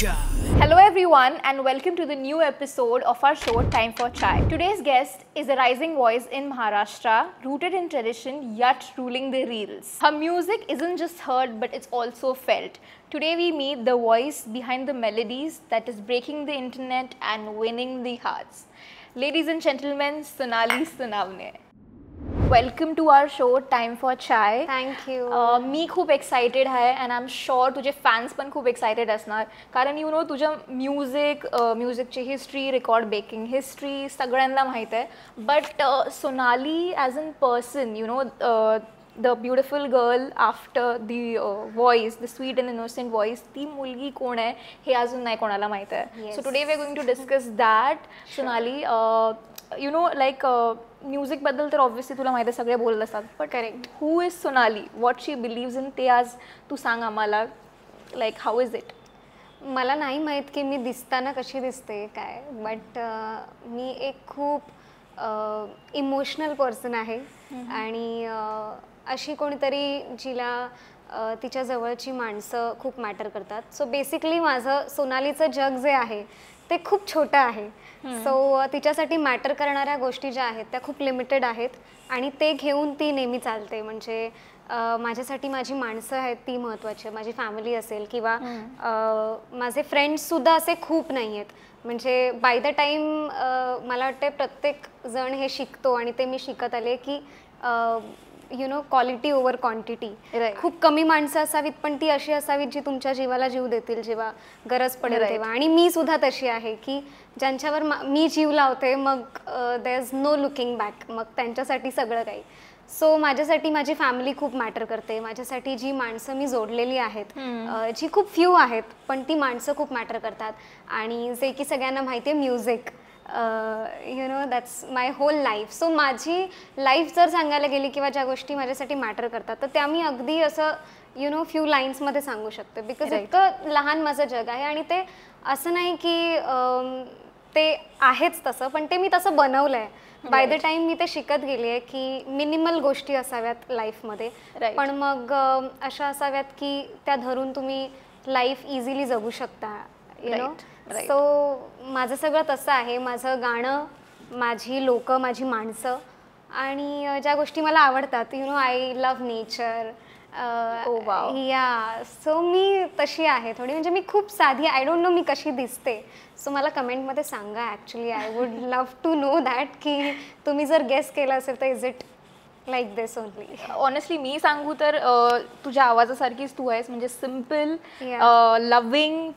Chai. Hello everyone and welcome to the new episode of our show Time for Chai. Today's guest is a rising voice in Maharashtra, rooted in tradition yet ruling the reels. Her music isn't just heard but it's also felt. Today we meet the voice behind the melodies that is breaking the internet and winning the hearts. Ladies and gentlemen, Sonali Sonavne. Welcome to our show time for chai. Thank you. मी खूप excited आहे and I am sure तुझे fans पण खूप excited असणार कारण you know तुझं म्युझिकची हिस्ट्री, रेकॉर्ड बेकिंग हिस्ट्री सगळ्यांना माहीत आहे. But Sonali as an person, you know the beautiful girl after the voice, the sweet and innocent voice, ती मुलगी कोण आहे हे अजून नाही कोणाला माहीत आहे. So today we are going to discuss that. Sonali, you know like म्युझिकबद्दल तर ऑब्व्हियसली तुला माहिती आहे, सगळे बोलत असतात, but correct, who is Sonali, what she believes in, ते आज तू सांग आम्हाला. Like how is it? मला नाही माहीत की मी दिसताना कशी दिसते काय, बट मी एक खूप इमोशनल पर्सन आहे आणि अशी कोणीतरी जिला तिच्या जवळची माणसं खूप मॅटर करतात. सो बेसिकली माझं सोनालीचं जग जे आहे ते खूप छोटं आहे. सो तिच्यासाठी मॅटर करणाऱ्या गोष्टी ज्या आहेत त्या खूप लिमिटेड आहेत आणि ते घेऊन ती नेहमी चालते. म्हणजे माझ्यासाठी माझी माणसं आहेत ती महत्त्वाची, माझी फॅमिली असेल किंवा माझे फ्रेंड्ससुद्धा असे खूप नाही आहेत. म्हणजे बाय द टाईम मला वाटते प्रत्येक जण हे शिकतो आणि ते मी शिकत आले की you no quality over quantity. खूप कमी माणसं असावीत पण ती अशी असावीत जी तुमच्या जीवाला जीव देतील जेव्हा गरज पडेल तेव्हा. आणि मी सुद्धा तशी आहे की ज्यांच्यावर मी जीव लावते मग there is no looking back, मग त्यांच्यासाठी सगळं काही. सो माझ्यासाठी माझी फॅमिली खूप मॅटर करते. माझ्यासाठी जी माणसं मी जोडलेली आहेत, जी खूप फ्यू आहेत पण ती माणसं खूप मॅटर करतात. आणि जे की सगळ्यांना माहिती आहे music, you know that's my whole life. So माझी लाईफ जर सांगायला गेली किंवा ज्या गोष्टी माझ्यासाठी मॅटर करतात तर त्या मी अगदी असं यु नो फ्यू लाईन्समध्ये सांगू शकते. बिकॉज इतकं लहान माझं जग आहे आणि ते असं नाही की ते आहेच तसं, पण ते मी तसं बनवलं आहे. बाय द टाईम मी ते शिकत गेली आहे की मिनिमल गोष्टी असाव्यात लाईफमध्ये, पण मग अशा असाव्यात की त्या धरून तुम्ही लाईफ इझिली जगू शकता, यु नो. सो माझं सगळं तसं आहे. माझं गाणं, माझी लोकं, माझी माणसं आणि ज्या गोष्टी मला आवडतात, U know I love nature. या सो मी तशी आहे थोडी, म्हणजे मी खूप साधी. आय डोंट नो मी कशी दिसते. सो मला कमेंटमध्ये सांगा. Actually I would love to know that की तुम्ही जर गेस केलं असेल तर is it like this only. Honestly मी सांगू तर तुझ्या आवाजासारखीच तू आहेस. म्हणजे simple, loving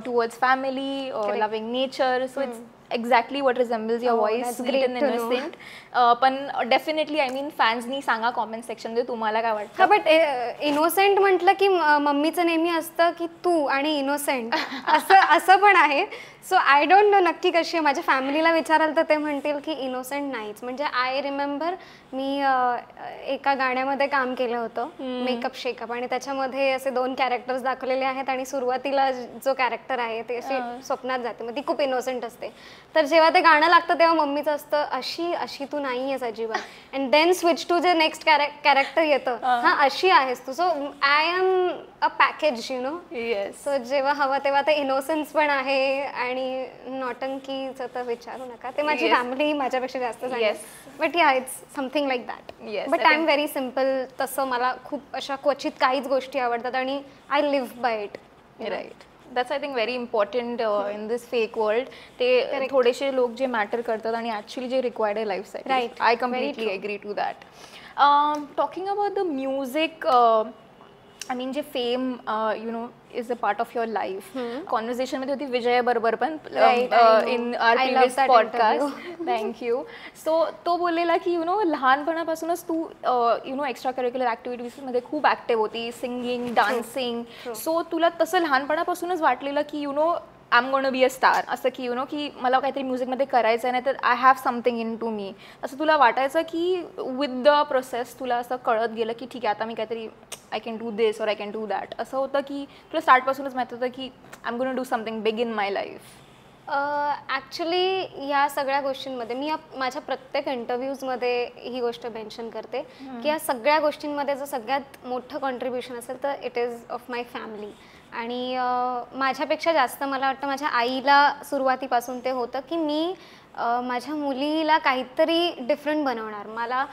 towards family, loving nature. So it's exactly what resembles your voice, sweet and innocent. पण डेफिनेटली आय मीन फॅन्सनी सांगा कॉमेंट सेक्शनमध्ये तुम्हाला काय वाटतं. बट इनोसेंट म्हटलं की मम्मीचं नेहमी असतं की तू आणि इनोसेंट असं पण आहे. सो आय डोंट नो नक्की कशी आहे. माझ्या फॅमिलीला विचाराल तर ते म्हणतील की इनोसेंट नाहीच. म्हणजे आय रिमेंबर मी एका गाण्यामध्ये काम केलं होतं, मेकअप शेकअप, आणि त्याच्यामध्ये असे 2 कॅरेक्टर्स दाखवलेले आहेत आणि सुरुवातीला जो कॅरेक्टर आहे ते अशी स्वप्नात जाते, मग ती खूप इनोसेंट असते. तर जेव्हा ते गाणं लागतं तेव्हा मम्मीचं असतं अशी तू नाही आहेस अजिबात. अँड देन स्विच टू जे नेक्स्ट कॅरेक्टर येतं, हां अशी आहेस तू. So I am a package, you know. So जेव्हा हवं तेव्हा ते इनोसेन्स पण आहे आणि नॉटंकीचं तर विचारू नका. ते माझी फॅमिली माझ्यापेक्षा जास्त सांगेल. But yeah it's something like that. But I am very simple. तसं मला खूप अशा क्वचित काहीच गोष्टी आवडतात आणि I live by it. Right. That's I think very important in this fake world. ते थोडेसे लोक जे मॅटर करतात आणि ॲक्च्युली जे रिक्वायर्ड आहे लाईफसाठी. Right. I completely agree to that. Talking about the music, I mean जे fame you know is a part of your life. कॉन्व्हर्सेशनमध्ये होती विजय बरोबर पण in our previous podcast. Thank you. So तो बोललेला की यु नो लहानपणापासूनच तू यु नो एक्स्ट्रा करिक्युलर ॲक्टिव्हिटीजमध्ये खूप ॲक्टिव्ह होती, सिंगिंग, डान्सिंग. सो तुला तसं लहानपणापासूनच वाटलेलं की you know I am gonna be a star, असं की यु नो की मला काहीतरी म्युझिकमध्ये करायचं आहे, नाही तर I have something in to me, असं तुला वाटायचं की विथ द प्रोसेस तुला असं कळत गेलं की ठीक आहे आता मी काहीतरी आय कॅन डू दिस और आय कॅन डू दॅट, असं होतं की तुला स्टार्टपासूनच माहीत होतं की I am gonna do something big in my life? Actually ह्या सगळ्या गोष्टींमध्ये मी माझ्या प्रत्येक इंटरव्ह्यूजमध्ये ही गोष्ट मेन्शन करते की या सगळ्या गोष्टींमध्ये जर सगळ्यात मोठं कॉन्ट्रीब्युशन असेल तर it is of my family. आणि माझ्यापेक्षा जास्त मला वाटतं माझ्या आईला सुरुवातीपासून ते होतं की मी माझ्या मुलीला काहीतरी डिफरंट बनवणार. मला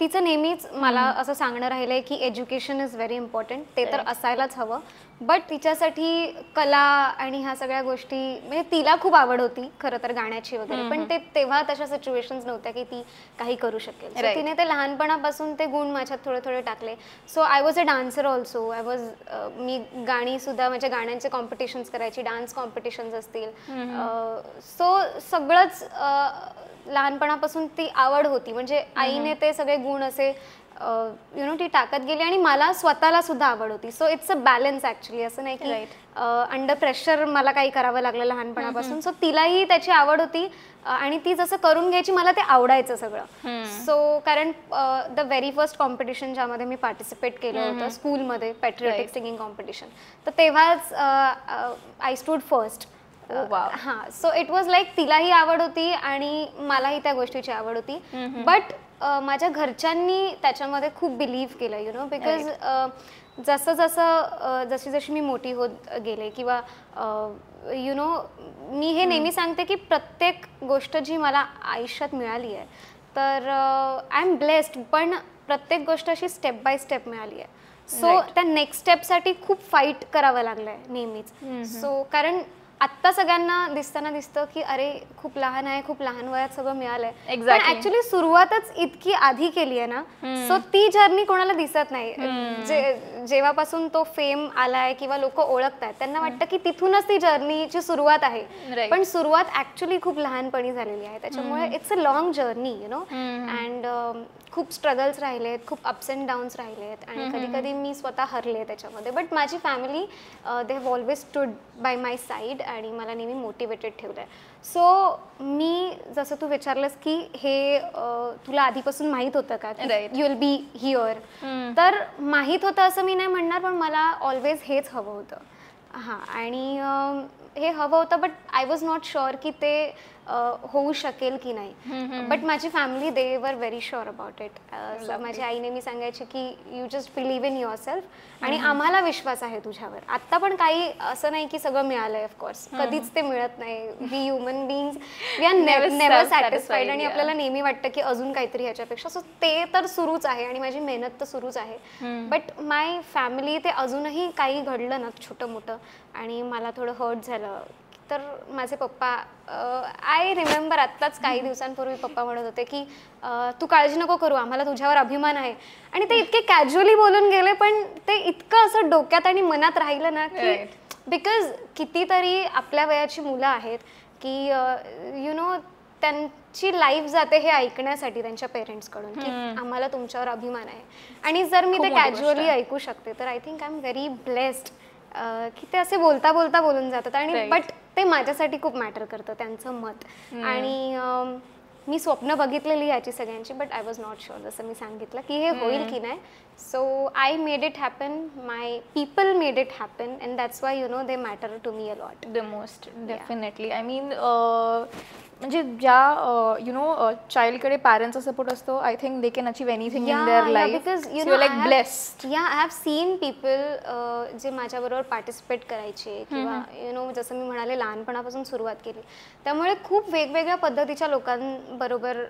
तिचं नेहमीच मला असं सांगणं राहिलं आहे की एज्युकेशन इज व्हेरी इम्पॉर्टंट, ते तर असायलाच हवं, बट तिच्यासाठी कला आणि ह्या सगळ्या गोष्टी म्हणजे तिला खूप आवड होती खरं तर गाण्याची वगैरे, पण ते तेव्हा तशा सिच्युएशन्स नव्हत्या की ती काही करू शकेल. सो तिने ते लहानपणापासून ते गुण माझ्यात थोडे थोडे टाकले. So I was a dancer also. मी गाणीसुद्धा म्हणजे गाण्यांचे कॉम्पिटिशन्स करायची, डान्स कॉम्पिटिशन्स असतील. सो सगळंच लहानपणापासून ती आवड होती. म्हणजे आईने ते सगळे गुण असे ती टाकत गेली आणि मला स्वतःला सुद्धा आवड होती. So it's a balance actually. असं नाही की अंडर प्रेशर मला काही करावं लागलं लहानपणापासून. सो तिलाही त्याची आवड होती आणि ती जसं करून घ्यायची मला ते आवडायचं सगळं. सो कारण द व्हेरी फर्स्ट कॉम्पिटिशन ज्यामध्ये मी पार्टिसिपेट केलं होतं स्कूलमध्ये, पॅट्रियोटिक सिंगिंग कॉम्पिटिशन, तर तेव्हाच आय स्टूड फर्स्ट. हां, सो इट वॉज लाईक तिलाही आवड होती आणि मलाही त्या गोष्टीची आवड होती. बट माझ्या घरच्यांनी त्याच्यामध्ये खूप बिलीव्ह केलं बिकॉज जशी जशी मी मोठी होत गेले किंवा मी हे नेहमी सांगते की प्रत्येक गोष्ट जी मला आयुष्यात मिळाली आहे तर आय एम ब्लेस्ड, पण प्रत्येक गोष्ट अशी स्टेप बाय स्टेप मिळाली आहे. सो त्या नेक्स्ट स्टेपसाठी खूप फाईट करावं लागलं आहे नेहमीच. सो कारण आत्ता सगळ्यांना दिसतं की अरे खूप लहान आहे, खूप लहान वयात सगळं मिळालंय, पण ऍक्च्युली सुरुवातच इतकी आधी केली आहे ना. सो ती जर्नी कोणाला दिसत नाही. जेव्हापासून तो फेम आलाय किंवा लोक ओळखतात त्यांना वाटतं की तिथूनच ती जर्नीची सुरुवात आहे, पण सुरुवात ऍक्च्युली खूप लहानपणी झालेली आहे. त्याच्यामुळे it's a long journey and खूप स्ट्रगल्स राहिलेत, खूप अप्स अँड डाऊन्स राहिलेत आणि कधी कधी मी स्वतः हरले त्याच्यामध्ये. बट माझी family they have always stood by my side आणि मला नेहमी मोटिवेटेड ठेवलं आहे. सो मी जसं तू विचारलंस की हे तुला आधीपासून माहीत होतं का यू विल बी हिअर, तर माहीत होतं असं मी नाही म्हणणार, पण मला ऑलवेज हेच हवं होतं. हां, आणि हे हवं होतं, but I was not sure की ते होऊ शकेल की नाही. बट माझी फॅमिली दे वर व्हेरी शुअर अबाउट इट. माझी आई नेहमी सांगायची की you just believe in yourself आणि आम्हाला विश्वास आहे तुझ्यावर. आत्ता पण काही असं नाही की सगळं मिळालंय, ऑफकोर्स कधीच ते मिळत नाही. We human beings we are never satisfied आणि आपल्याला नेहमी वाटतं की अजून काहीतरी ह्याच्यापेक्षा. सो ते तर सुरूच आहे आणि माझी मेहनत तर सुरूच आहे. बट माय फॅमिली ते अजूनही काही घडलं ना छोटं मोठं आणि मला थोडं हर्ट झालं तर माझे पप्पा, आय रिमेंबर आत्ताच काही दिवसांपूर्वी पप्पा म्हणत होते की तू काळजी नको करू, आम्हाला तुझ्यावर अभिमान आहे. आणि ते इतके कॅज्युअली बोलून गेले, पण ते इतकं असं डोक्यात आणि मनात राहिलं ना की बिकॉज कितीतरी आपल्या वयाची मुलं आहेत की त्यांची लाईफ जाते हे ऐकण्यासाठी त्यांच्या पेरेंट्सकडून की आम्हाला तुमच्यावर अभिमान आहे. आणि जर मी ते कॅज्युअली ऐकू शकते तर I think I am very blessed की ते असे बोलता बोलता बोलून जातात. आणि बट ते माझ्यासाठी खूप मॅटर करतं त्यांचं मत. आणि मी स्वप्न बघितलेली याची सगळ्यांची, but I was not sure, जसं मी सांगितलं की हे होईल की नाही. So I made it happen, my people made it happen and that's why they matter to me a lot. The most definitely. I mean म्हणजे ज्या चाइल्डकडे पॅरेंट्सचा सपोर्ट असतो, I think they can achieve anything in their life. Because like blessed. I have seen people जे माझ्याबरोबर participate करायचे किंवा जसं मी म्हणाले लहानपणापासून सुरुवात केली, त्यामुळे खूप वेगवेगळ्या पद्धतीच्या लोकांबरोबर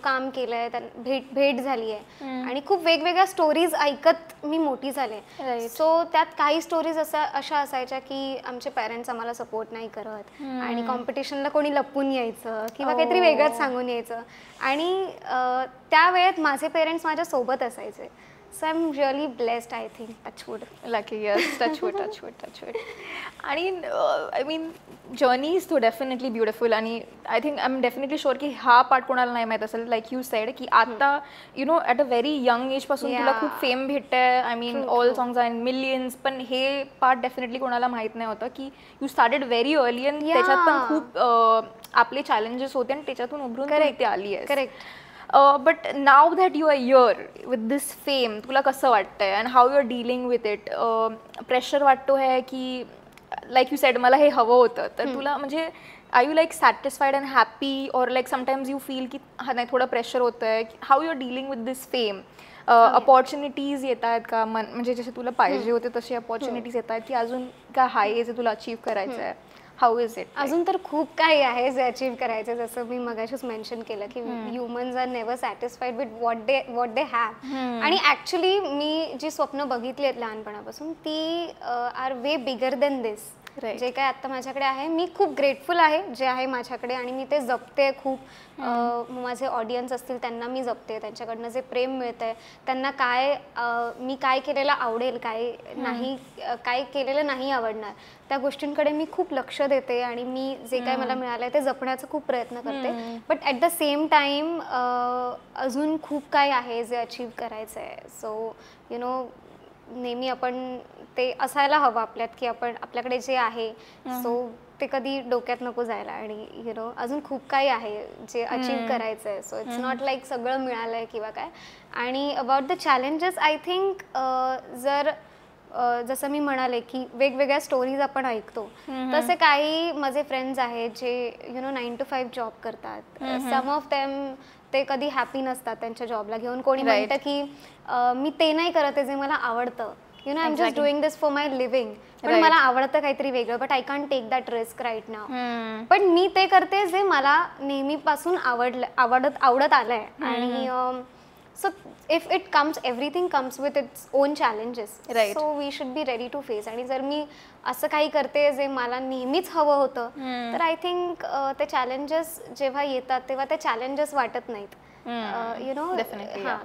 काम केलं आहे, भेट झाली आहे आणि खूप वेगवेगळ्या स्टोरीज ऐकत मी मोठी झाले. सो त्यात काही स्टोरीज अशा असायच्या की आमचे पेरेंट्स आम्हाला सपोर्ट नाही करत आणि कॉम्पिटिशनला कोणी लपून यायचं किंवा काहीतरी वेगळंच सांगून यायचं आणि त्या वेळेत माझे पेरेंट्स माझ्या सोबत असायचे. So I am really blessed, I think. Touch wood. Lucky. Yes, touch wood touch wood touch wood. आणि आय मीन जर्नी इज तो डेफिनेटली ब्युटिफुल. आणि I think I am definitely sure की हा पार्ट कोणाला नाही माहीत असेल, लाईक यू सेड की आता ॲट अ व्हेरी यंग एजपासून तुला खूप फेम भेटतंय. I mean all songs are in millions. पण हे पार्ट डेफिनेटली कोणाला माहीत नाही होतं की यू स्टार्टेड व्हेरी अर्ली आणि त्याच्यात पण खूप आपले चॅलेंजेस होते आणि त्याच्यातून उभरून इथे आली आहे. Correct. But now that you are here with this fame, तुला कसं वाटतंय and how you are dealing with it? Pressure वाटतो आहे की लाईक यू सेड मला हे हवं होतं, तर तुला म्हणजे are you like satisfied and happy or like sometimes you feel की हा नाही थोडं प्रेशर होतं आहे, how you are dealing with this fame? Opportunities येत आहेत का, म्हणजे जसे तुला पाहिजे होते तसे अपॉर्च्युनिटीज येत आहेत की अजून काय हाय आहे जे तुला अचीव करायचं आहे? How is it? अजून तर खूप काही आहे जे अचीव करायचं, जसं मी मगाशीच मेन्शन केलं की humans are never satisfied with what they have. आणि ॲक्च्युली मी जी स्वप्न बघितली आहेत लहानपणापासून ती आर वे बिगर देन दिस. जे काय आता माझ्याकडे आहे मी खूप ग्रेटफुल आहे जे आहे माझ्याकडे, आणि मी ते जपते खूप. माझे ऑडियन्स असतील त्यांना मी जपते, त्यांच्याकडनं जे प्रेम मिळतंय, त्यांना मी काय केलेलं आवडेल, काय केलेलं नाही आवडणार, त्या गोष्टींकडे मी खूप लक्ष देते आणि मी जे काय मला मिळालंय ते जपण्याचा खूप प्रयत्न करते. But at the same time अजून खूप काय आहे जे अचीव करायचं आहे. सो यु नो नेहमी आपण ते असायला हवं आपल्यात की आपल्याकडे जे आहे सो ते कधी डोक्यात नको जायला. आणि यु नो अजून खूप काही आहे जे अचीव करायचं आहे. सो इट्स नॉट लाईक सगळं मिळालं आहे किंवा काय. आणि about the challenges I think जसं मी म्हणाले की वेगवेगळ्या स्टोरीज आपण ऐकतो, तसे काही माझे फ्रेंड्स आहेत जे 9 to 5 जॉब करतात. सम ऑफ देम ते कधी हॅपी नसतात त्यांच्या जॉबला घेऊन. कोणी म्हणतं की मी ते नाही करत आहे जे मला आवडतं, I am just doing this for my living, पण मला आवडतं काहीतरी वेगळं, but I can't take that risk right now. पण मी ते करते जे मला नेहमीपासून आवडत आलंय. आणि so if it comes, everything comes with its own challenges, so we should be ready to face. आणि जर मी असं काही करते जे मला नेहमीच हवं होतं तर आय थिंक ते चॅलेंजेस जेव्हा येतात तेव्हा ते चॅलेंजेस वाटत नाहीत. यु नो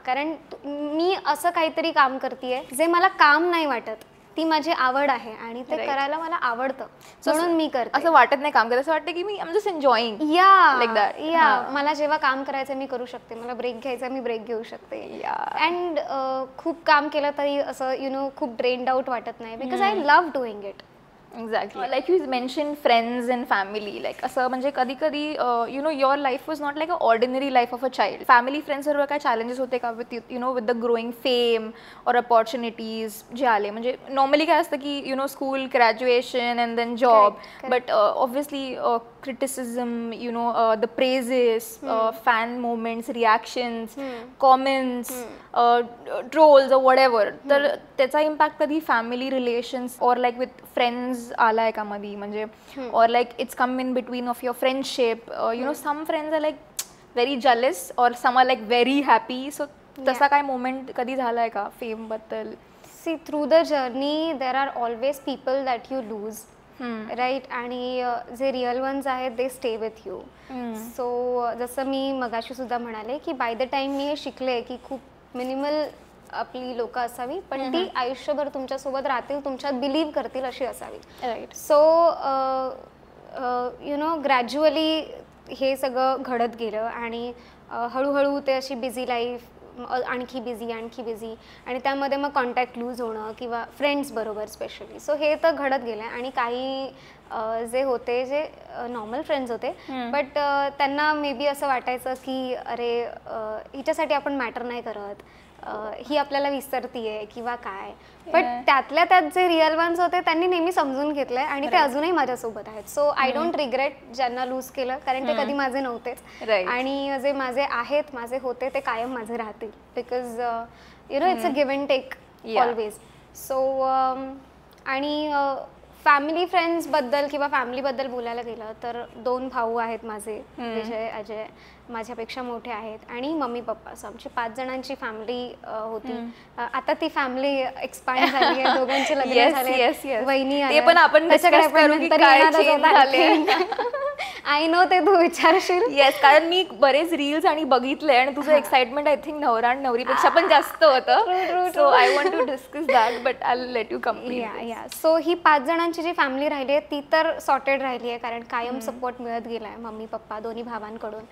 कारण मी असं काहीतरी काम करतेय जे मला काम नाही वाटत, ती माझी आवड आहे आणि ते करायला मला आवडतं म्हणून मी करते. असं वाटत नाही काम करायचं, असं वाटतं की मी I am just enjoying like that. मला जेव्हा काम करायचं मी करू शकते, मला ब्रेक घ्यायचा मी ब्रेक घेऊ शकते. अँड खूप काम केलं तरी असं खूप ड्रेन्ड आउट वाटत नाही, because I love doing it. Exactly. Like you mention friends and family, like असं म्हणजे कधी कधी your life was not like a ordinary life of a child. Family friends बरोबर काय चॅलेंजेस होते का with with the growing fame or opportunities जे आले? म्हणजे नॉर्मली काय असतं की school, graduation and then job, but obviously criticism, the praises, fan moments, reactions, comments, trolls or whatever. तर त्याचा इम्पॅक्ट कधी फॅमिली रिलेशन्स और लाईक विथ फ्रेंड्स आलाय का मध्ये? म्हणजे और like it's come in between of your friendship. Some friends are like very jealous और some are like very happy. So तसा काय मोमेंट कधी झालाय का फेम बद्दल? See, through the journey there are always people that you lose, right. आणि जे real ones आहेत they stay with you. So जसं मी मगाशी सुद्धा म्हणाले की बाय द टाइम मी हे शिकले की खूप मिनिमल आपली लोकं असावी, पण ती आयुष्यभर तुमच्यासोबत राहतील, तुमच्यात बिलीव्ह करतील अशी असावी. राईट. सो ग्रॅज्युअली हे सगळं घडत गेलं आणि हळूहळू ते अशी बिझी लाईफ, आणखी बिझी आणि त्यामध्ये मग कॉन्टॅक्ट लूज होणं किंवा फ्रेंड्स बरोबर स्पेशली. सो हे तर घडत गेलं. आणि काही जे होते जे नॉर्मल फ्रेंड्स होते, बट त्यांना मे बी असं वाटायचं की अरे हिच्यासाठी आपण मॅटर नाही करत, ही आपल्याला विसरतीये किंवा काय. बट त्यातल्या त्यात जे रिअल वन्स होते त्यांनी नेहमी समजून घेतलंय आणि ते अजूनही माझ्यासोबत आहेत. सो आय डोंट रिग्रेट ज्यांना लूज केलं, कारण ते कधी माझे नव्हतेच. आणि जे माझे आहेत, माझे होते, ते कायम माझे राहतील, because it's a give and take always. So आणि फॅमिली फ्रेंड्सबद्दल किंवा फॅमिलीबद्दल बोलायला गेलं तर 2 भाऊ आहेत माझे, विजय, अजय, माझ्यापेक्षा मोठे आहेत, आणि मम्मी पप्पा. सो आमची 5 जणांची फॅमिली होती. आता ती फॅमिली एक्सपांड झाली आहे, दोघांचे लग्न झाले, वहिनी ते पण आपण डिस्कस करू की काय चेंज झाले. आय नो ते तू विचारशील. येस, कारण मी बरेच रील्स आणि बघितले आणि तुझं एक्साइटमेंट आय थिंक नवरा आणि नवरीपेक्षा पण जास्त होतं. So I want to discuss that, but I will let you complete. So ही 5 जणांची जी फॅमिली राहिली आहे ती तर सॉर्टेड राहिली आहे, कारण कायम सपोर्ट मिळत गेला आहे मम्मी पप्पा दोन्ही भावांकडून.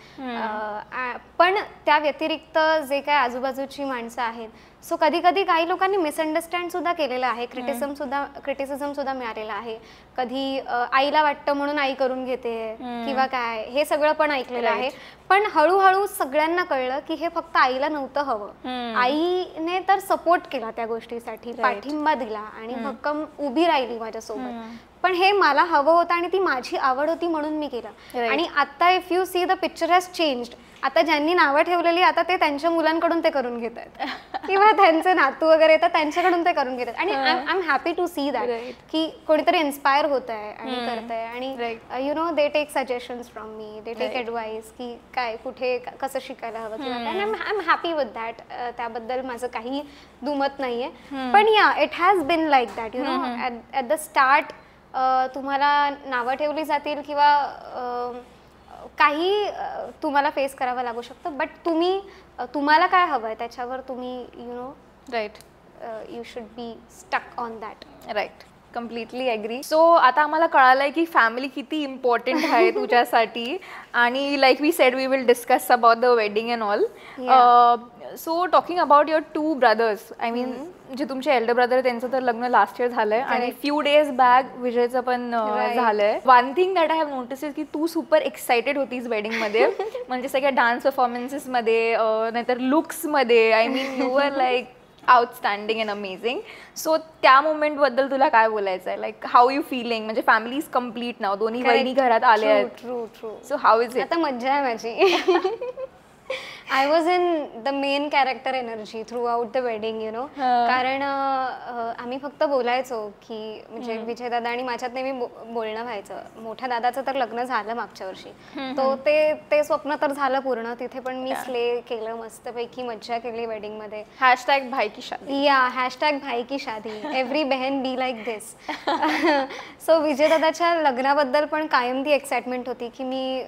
पण त्या व्यतिरिक्त जे काय आजूबाजूची माणसं आहेत, सो कधी कधी काही लोकांनी मिसअंडरस्टँड सुद्धा केलेलं आहे, क्रिटिसिझम सुद्धा मिळालेला आहे. कधी आईला वाटतं म्हणून आई करून घेते किंवा काय, हे सगळं पण ऐकलेलं आहे. पण हळूहळू सगळ्यांना कळलं की हे फक्त आईला नव्हतं हवं. आईने तर सपोर्ट केला त्या गोष्टीसाठी, पाठिंबा दिला आणि भक्कम उभी राहिली माझ्यासोबत. पण हे मला हवं होतं आणि ती माझी आवड होती म्हणून मी केलं. आणि आता if you see the picture has changed. आता ज्यांनी नावं ठेवलेली आता ते त्यांच्या मुलांकडून ते करून घेत आहेत किंवा त्यांचे नातू वगैरे येतात त्यांच्याकडून ते करून घेतात. आणि I am happy to see that की कोणीतरी इन्स्पायर होत आहे आणि करत आहे. आणि you know they take suggestions from me, they take advice की काय कुठे कसं शिकायला हवं किंवा काय. I am happy with that. त्याबद्दल माझं काही दुमत नाहीये. पण yeah it has been like that, you know at the start तुम्हाला नावं ठेवली जातील किंवा काही तुम्हाला फेस करावं लागू शकतं. बट तुम्हाला काय हवं आहे त्याच्यावर तुम्ही you know you should be stuck on that. Right, completely agree. So आता आम्हाला कळालंय की फॅमिली किती इम्पॉर्टंट आहे तुझ्यासाठी. आणि like we said we will discuss about the wedding and all. So talking about your 2 brothers, I mean जे तुमचे Elder brother त्यांचं तर लग्न लास्ट इयर झालंय आणि फ्यू डेज बॅक विजयचं पण झालंय. One thing that I have notice is की तू सुपर एक्सायटेड होतीस वेडिंगमध्ये. म्हणजे सगळ्या डान्स परफॉर्मन्सेसमध्ये नाहीतर लुक्समध्ये. I mean you are like outstanding and amazing. So त्या मोमेंटबद्दल तुला काय बोलायचं आहे? Like how you feeling? म्हणजे फॅमिली इज कम्प्लीट नाव, दोन्ही बहिणी घरात आले आहेत. True true. So how is it? आता मज्जा आहे माझी. I was in the main character energy throughout the wedding, you know. कारण आम्ही फक्त बोलायचो की म्हणजे विजय दादा आणि माझ्यात नेहमी बोलणं व्हायचं. मोठ्या दादाचं तर लग्न झालं मागच्या वर्षी, तो ते स्वप्न तर झालं पूर्ण. तिथे पण मी स्ले केलं, मस्तपैकी मज्जा केली वेडिंगमध्ये. हॅशटॅग भाई की शादी. या हॅशटॅग भाई की शादी, एव्हरी बहन बी लाईक दिस. सो विजय दादाच्या लग्नाबद्दल पण कायम ती एक्साइटमेंट होती की मी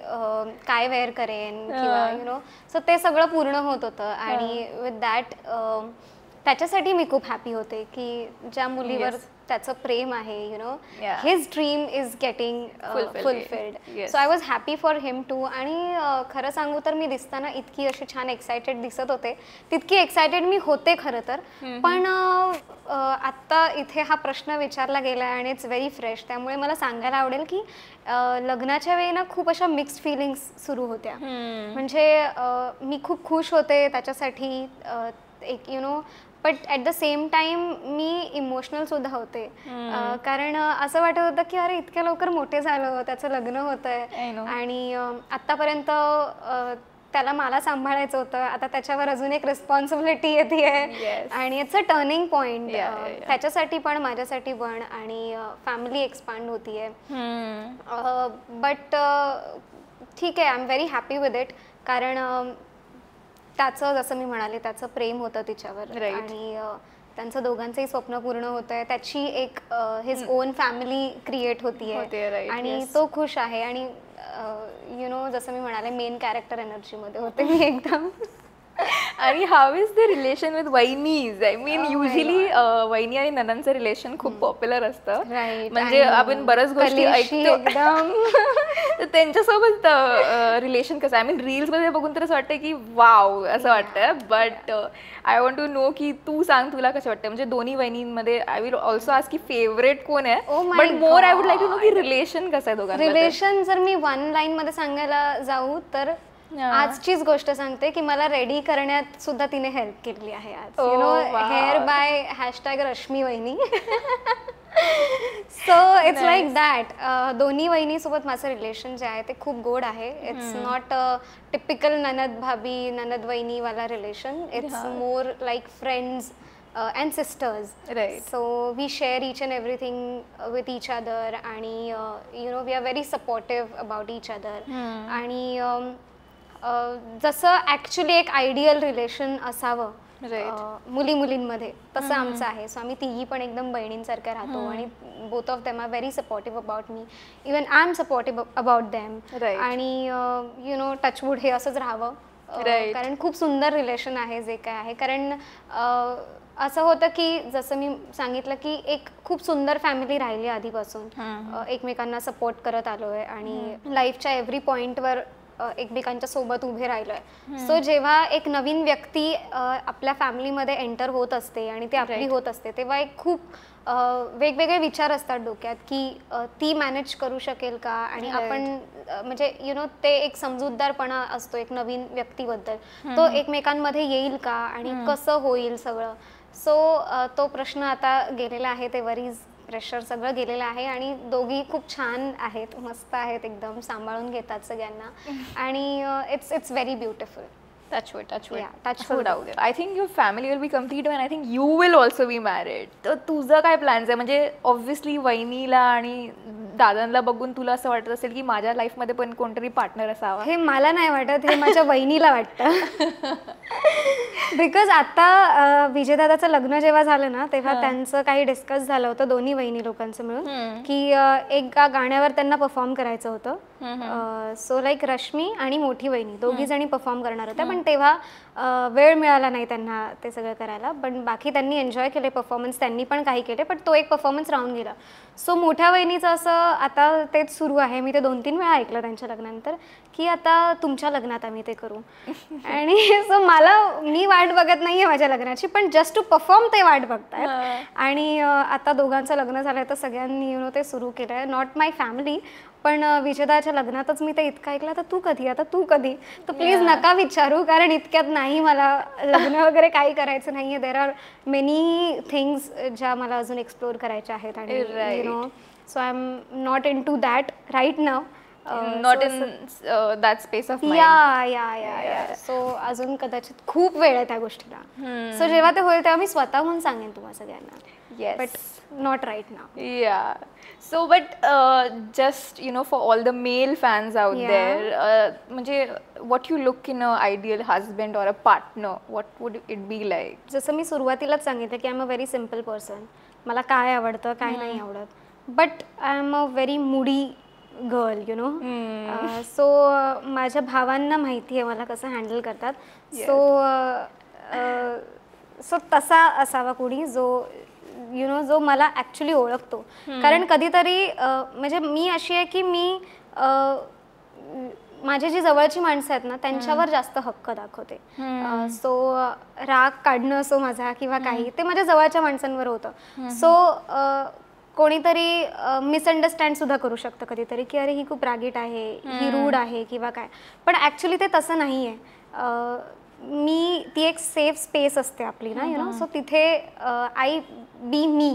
काय वेअर करेन किंवा यु नो. सो ते सगळं पूर्ण होत होतं. आणि विथ दॅट त्याच्यासाठी मी खूप हॅपी होते की ज्या मुलीवर त्याचं प्रेम आहे, you know, his dream is getting fulfilled. So I was happy for him too. आणि खरं सांगू तर मी दिसताना इतकी अशी छान एक्सायटेड दिसत होते, तितकी एक्सायटेड मी होते खरं तर. पण आत्ता इथे हा प्रश्न विचारला गेला आणि इट्स व्हेरी फ्रेश. त्यामुळे मला सांगायला आवडेल की लग्नाच्या वेळी ना खूप अशा मिक्स्ड फिलिंग्स सुरू होत्या. म्हणजे मी खूप खुश होते त्याच्यासाठी एक, you know, but at the same time me emotional सुद्धा होते. कारण असं वाटत होतं की अरे इतक्या लवकर मोठे झालं, त्याचं लग्न होतंय आणि आत्तापर्यंत त्याला मला सांभाळायचं होतं, आता त्याच्यावर अजून एक रिस्पॉन्सिबिलिटी येते आणि इट्स अ टर्निंग पॉइंट त्याच्यासाठी पण माझ्यासाठी पण. आणि फॅमिली एक्सपांड होतीये. बट ठीक आहे, I am very happy with it. कारण त्याचं जसं मी म्हणाले त्याचं प्रेम होतं तिच्यावर आणि त्यांचं दोघांचंही स्वप्न पूर्ण होत आहे. त्याची एक हिज ओन फॅमिली क्रिएट होतीये आणि तो खुश आहे. आणि यु नो जसं मी म्हणाले मेन कॅरेक्टर एनर्जीमध्ये होते मी एकदम. आणि how is the relation with वहिनीज? आय मीन युजली वहिनी आणि ननंदचं रिलेशन खूप पॉप्युलर असतं. म्हणजे आपण बऱ्याच गोष्टी ऐकतो एकदम. तर त्यांच्यासोबत रिलेशन कसं? आय मीन रील्स मध्ये बघून तर असं वाटतं की वाव असं वाटतं. But I want to know की तू सांग तुला कसं वाटतं? म्हणजे दोन्ही वहिनींमध्ये आय विल ऑल्सो आस्क की फेवरेट कोण आहे, but more I would like to know की रिलेशन कसं आहे दोघांचं. रिलेशन जर मी वन लाईन मध्ये सांगायला जाऊ तर आजचीच गोष्ट सांगते की मला रेडी करण्यात सुद्धा तिने हेल्प केली आहे आज. You know, here by hashtag Rashmi वहिनी. So it's like that. दोन्ही वहिनीसोबत माझं रिलेशन जे आहे ते खूप गोड आहे. इट्स नॉट टिपिकल ननद भाभी ननद वहिनी वाला relation. It's more like friends and sisters. So we share each and everything with each other आणि you know we are very supportive about each other. आणि जसं ॲक्च्युली एक आयडियल रिलेशन असावं मुली मुलींमध्ये तसं आमचं आहे. सो आम्ही तिघी पण एकदम बहिणींसारख्या राहतो आणि both of them are very supportive about me. Even I am supportive about them. आणि यु नो टचवूड हे असंच राहावं. कारण खूप सुंदर रिलेशन आहे जे काय आहे. कारण असं होतं की जसं मी सांगितलं की एक खूप सुंदर फॅमिली राहिली आधीपासून. एकमेकांना सपोर्ट करत आलोय आणि लाईफच्या एव्हरी पॉइंटवर एकमेकांच्या सोबत उभे राहिलोय. सो जेव्हा एक नवीन व्यक्ती आपल्या फॅमिलीमध्ये एंटर होत असते आणि ती आपली होत असते, तेव्हा एक खूप वेगवेगळे विचार असतात डोक्यात की ती मॅनेज करू शकेल का, आणि आपण म्हणजे ते एक समजूतदारपणा असतो एक नवीन व्यक्तीबद्दल, तो एकमेकांमध्ये येईल का आणि कसं होईल सगळं. सो तो प्रश्न आता गेलेला आहे, ते वरीज प्रेशर सगळं गेलेलं आहे आणि दोघी खूप छान आहेत, मस्त आहेत, एकदम सांभाळून घेतात सगळ्यांना आणि it's very beautiful. Touch wood. Yeah, touch wood. I think your family will be complete and I think you will also be married. तर तुझं काय प्लॅन्स आहे? म्हणजे ऑब्व्हियसली वहिनीला आणि दादांना बघून तुला असं वाटत असेल की माझ्या लाईफमध्ये पण कोणतरी पार्टनर असावा. हे मला नाही वाटत, हे माझ्या वहिनीला वाटतं. बिकॉज आता विजयदादाचं लग्न जेव्हा झालं ना, तेव्हा त्यांचं काही डिस्कस झालं होतं दोन्ही वहिनी लोकांचं मिळून की एका गाण्यावर त्यांना परफॉर्म करायचं होतं. सो लाईक रश्मी आणि मोठी वहिनी दोघी जणी परफॉर्म करणार होत्या, पण तेव्हा वेळ मिळाला नाही त्यांना ते सगळं करायला. पण बाकी त्यांनी एन्जॉय केले परफॉर्मन्स, त्यांनी पण काही केले, पण तो एक परफॉर्मन्स राहून गेला. सो मोठ्या वहिनीचं असं आता तेच सुरू आहे, मी ते 2-3 वेळा ऐकलं त्यांच्या लग्नानंतर की आता तुमच्या लग्नात आम्ही ते करू. आणि सो मी वाट बघत नाहीये माझ्या लग्नाची, पण जस्ट टू परफॉर्म ते वाट बघतायत. आणि आता दोघांचं लग्न झालंय तर सगळ्यांनी ते सुरू केलंय. नॉट माय फॅमिली, पण विजयदाच्या लग्नातच मी ते इतकं ऐकलं, तर तू कधी, आता तू कधी, तर प्लीज नका विचारू, कारण इतक्यात नाही, मला लग्न वगैरे काही करायचं नाहीये. देर आर मेनी थिंग्स ज्या मला अजून एक्सप्लोर करायच्या आहेत आणि so I am not into that right now. Not in that space of yeah. So अजून कदाचित खूप वेळ आहे त्या गोष्टीला. सो जेव्हा ते होईल तेव्हा मी स्वतःहून सांगेन तुम्हा सगळ्यांना. Yes. But not right now. Yeah. So, but just for all the male fans out there, म्हणजे what you look in a ideal husband or a partner, what would it be like? जसं मी सुरुवातीलाच सांगितलं की I am a very simple person. मला काय आवडतं काय नाही आवडत, but I am a very Moody girl. So माझ्या भावांना माहिती आहे मला कसं हँडल करतात. सो तसा असावा कोणी जो मला ॲक्च्युली ओळखतो. कारण कधीतरी म्हणजे मी अशी आहे की मी माझी जी जवळची माणसं आहेत ना त्यांच्यावर जास्त हक्क दाखवते. सो राग काढणं असो माझा किंवा काही, ते माझ्या जवळच्या माणसांवर होतं. सो कोणीतरी मिसअंडरस्टँड सुद्धा करू शकतं कधीतरी की अरे ही खूप रागीट आहे, ही रूड आहे किंवा काय, पण ॲक्च्युली ते तसं नाही आहे. ती एक सेफ स्पेस असते आपली ना, सो तिथे I be me.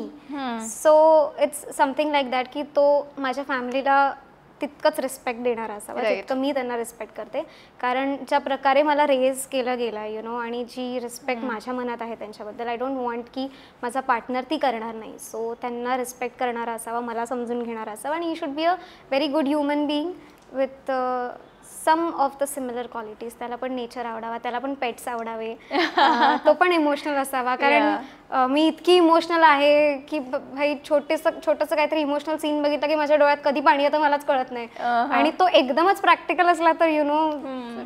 So it's something like that की तो माझ्या फॅमिलीला तितकंच रिस्पेक्ट देणारा असावा जितकं मी त्यांना रिस्पेक्ट करते. कारण ज्या प्रकारे मला रेज केलं गेलं आणि जी रिस्पेक्ट माझ्या मनात आहे त्यांच्याबद्दल, आय डोंट वॉन्ट की माझा पार्टनर ती करणार नाही. सो त्यांना रिस्पेक्ट करणारा असावा, मला समजून घेणारा असावा, आणि he should be a very good human being with some of the similar qualities. त्याला पण नेचर आवडावा, त्याला पण पेट्स आवडावे, तो पण इमोशनल असावा. कारण मी इतकी इमोशनल आहे की भाई छोटंसं काहीतरी इमोशनल सीन बघितलं की माझ्या डोळ्यात कधी पाणी येतं मलाच कळत नाही. आणि तो एकदमच प्रॅक्टिकल असला तर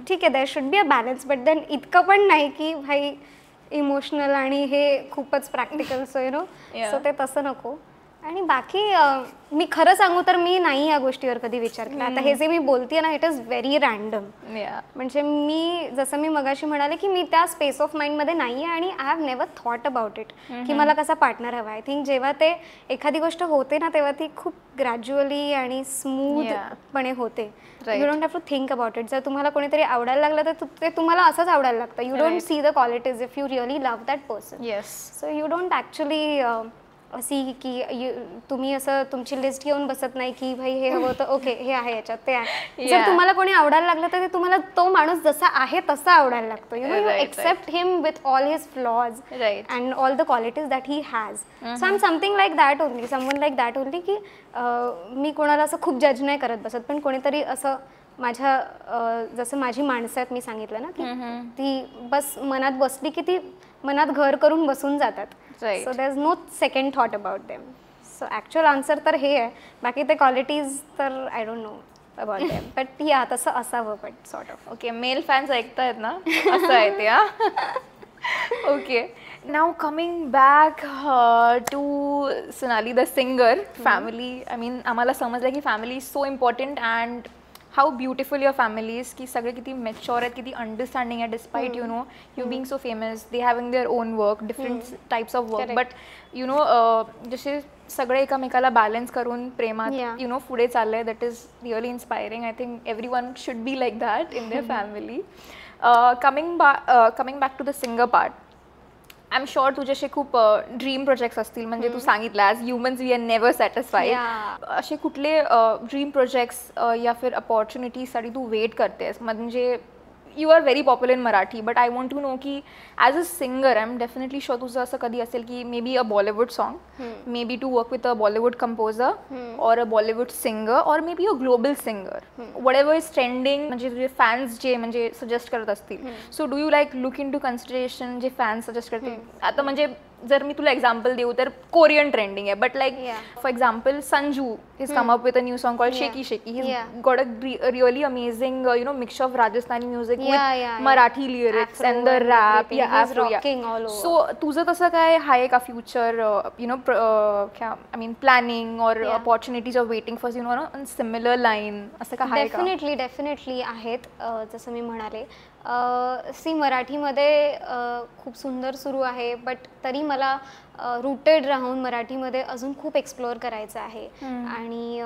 ठीक आहे, there should be a balance, but then इतकं पण नाही की भाई इमोशनल आणि हे खूपच प्रॅक्टिकल. सो ते तसं नको. आणि बाकी मी खरं सांगू तर मी नाही या गोष्टीवर कधी विचार केला. आता हे जे मी बोलते ना, इट इज व्हेरी रॅन्डम. म्हणजे मी जसं मी मगाशी म्हणाले की मी त्या स्पेस ऑफ माइंडमध्ये नाही आहे आणि I have never thought about it की मला कसा पार्टनर हवा. आय थिंक जेव्हा ते एखादी गोष्ट होते ना तेव्हा ती खूप ग्रॅज्युअली आणि स्मूथपणे होते. You don't have to think about it. जर तुम्हाला कोणीतरी आवडायला लागलं तर ते तुम्हाला असंच आवडायला लागतं. You don't see the qualities if you really love that person. So you don't actually अशी की तुम्ही असं तुमची लिस्ट घेऊन बसत नाही की भाई हे हवं तर ओके हे आहे याच्यात ते आहे. जर तुम्हाला कोणी आवडायला लागलं तर ते तुम्हाला तो माणूस जसा आहे तसा आवडायला लागतो. You accept him with all his flaws and all the qualities that he has. So I am something like that only, someone like that only की मी कोणाला असं खूप जज नाही करत बसत, पण कोणीतरी असं माझ्या जसं माझी माणसं आहेत मी सांगितलं ना की ती बस मनात बसली की ती मनात घर करून बसून जातात. So there is no second thought about them. So actual answer तर हे आहे. बाकी ते क्वालिटीज तर I don't know about them, but या तसं असावं. But sort of okay, male fans ऐकतायत ना, असं आहे ते. Okay, now coming back to Sonali the singer. Family, I mean आम्हाला समजलं की family is so important and how beautiful your family is, की सगळे किती मॅच्युअर आहेत, किती अंडरस्टँडिंग आहे despite you know you being so famous, they having their own work, different types of work, but you know जसे सगळे एकमेकाला balance करून प्रेमात यू नो पुढे चाललंय. That is really inspiring. I think everyone should be like that in their family. Coming back to the singer part, I am sure तुझे असे खूप ड्रीम प्रोजेक्ट्स असतील, म्हणजे तू सांगितलं as humans we are never satisfied. असे कुठले dream projects या फिर अपॉर्च्युनिटीजसाठी तू वेट करतेस? म्हणजे you are very popular in Marathi, but I want to know की as a singer I am definitely sure तुझं असं कधी असेल की maybe a Bollywood song, maybe to work with a Bollywood composer और a Bollywood singer, और maybe a global singer, what is trending, म्हणजे तुझे फॅन्स जे म्हणजे सजेस्ट करत असतील. So do you like look into consideration जे फॅन्स सजेस्ट करतील? आता म्हणजे जर मी तुला एक्झाम्पल देऊ तर कोरियन ट्रेंडिंग आहे, but like for example Sanju is come up with a new song called shaky shaky. He got a really amazing you know mixture of Rajasthani music with Marathi lyrics and the rap या afro. So तुझं तसं काय आहे का future you know I mean planning और opportunities of waiting for you know on similar line, असं काय आहे का? डेफिनेटली आहेत. जसं मी म्हणाले सी मराठीमध्ये खूप सुंदर सुरू आहे, बट तरी मला रूटेड राहून मराठीमध्ये अजून खूप एक्सप्लोअर करायचं आहे. आणि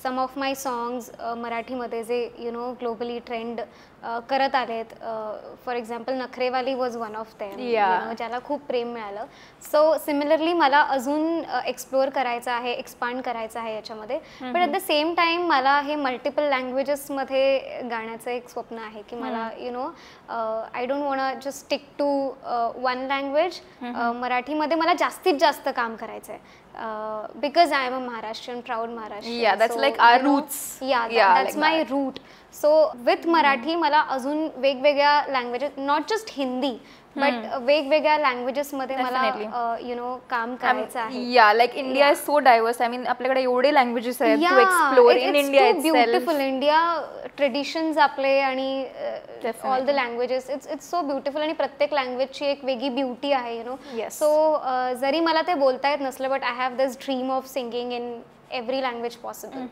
सम ऑफ माय सॉंग्स मराठीमध्ये जे यु नो ग्लोबली ट्रेंड करत आलेत, for example Nakhrewali was one of them, ज्याला खूप प्रेम मिळालं. सो सिमिलरली मला अजून एक्सप्लोअर करायचं आहे, एक्सपांड करायचं आहे याच्यामध्ये. But at the same time मला हे मल्टिपल लँग्वेजेसमध्ये गाण्याचं एक स्वप्न आहे की मला you know I don't want just stick to one language. मराठीमध्ये मला जास्तीत जास्त काम करायचं आहे, because I am a Maharashtrian, proud Maharashtrian. Yeah, that's like our roots. That's my root. So with Marathi मला अजून वेगवेगळ्या languages, not just Hindi, but वेगवेगळ्या लँग्वेजेसमध्ये मला यु नो काम करायचं आहे. Yeah like India is so diverse. I mean आपल्याकडे एवढे लँग्वेजेस आहेत to explore in India itself. Beautiful India, traditions आपले आणि all the languages, it's so beautiful. आणि प्रत्येक लँग्वेजची एक वेगळी ब्युटी आहे यु नो. सो जरी मला ते बोलता येत नसलं, but I have this dream of singing in every language possible.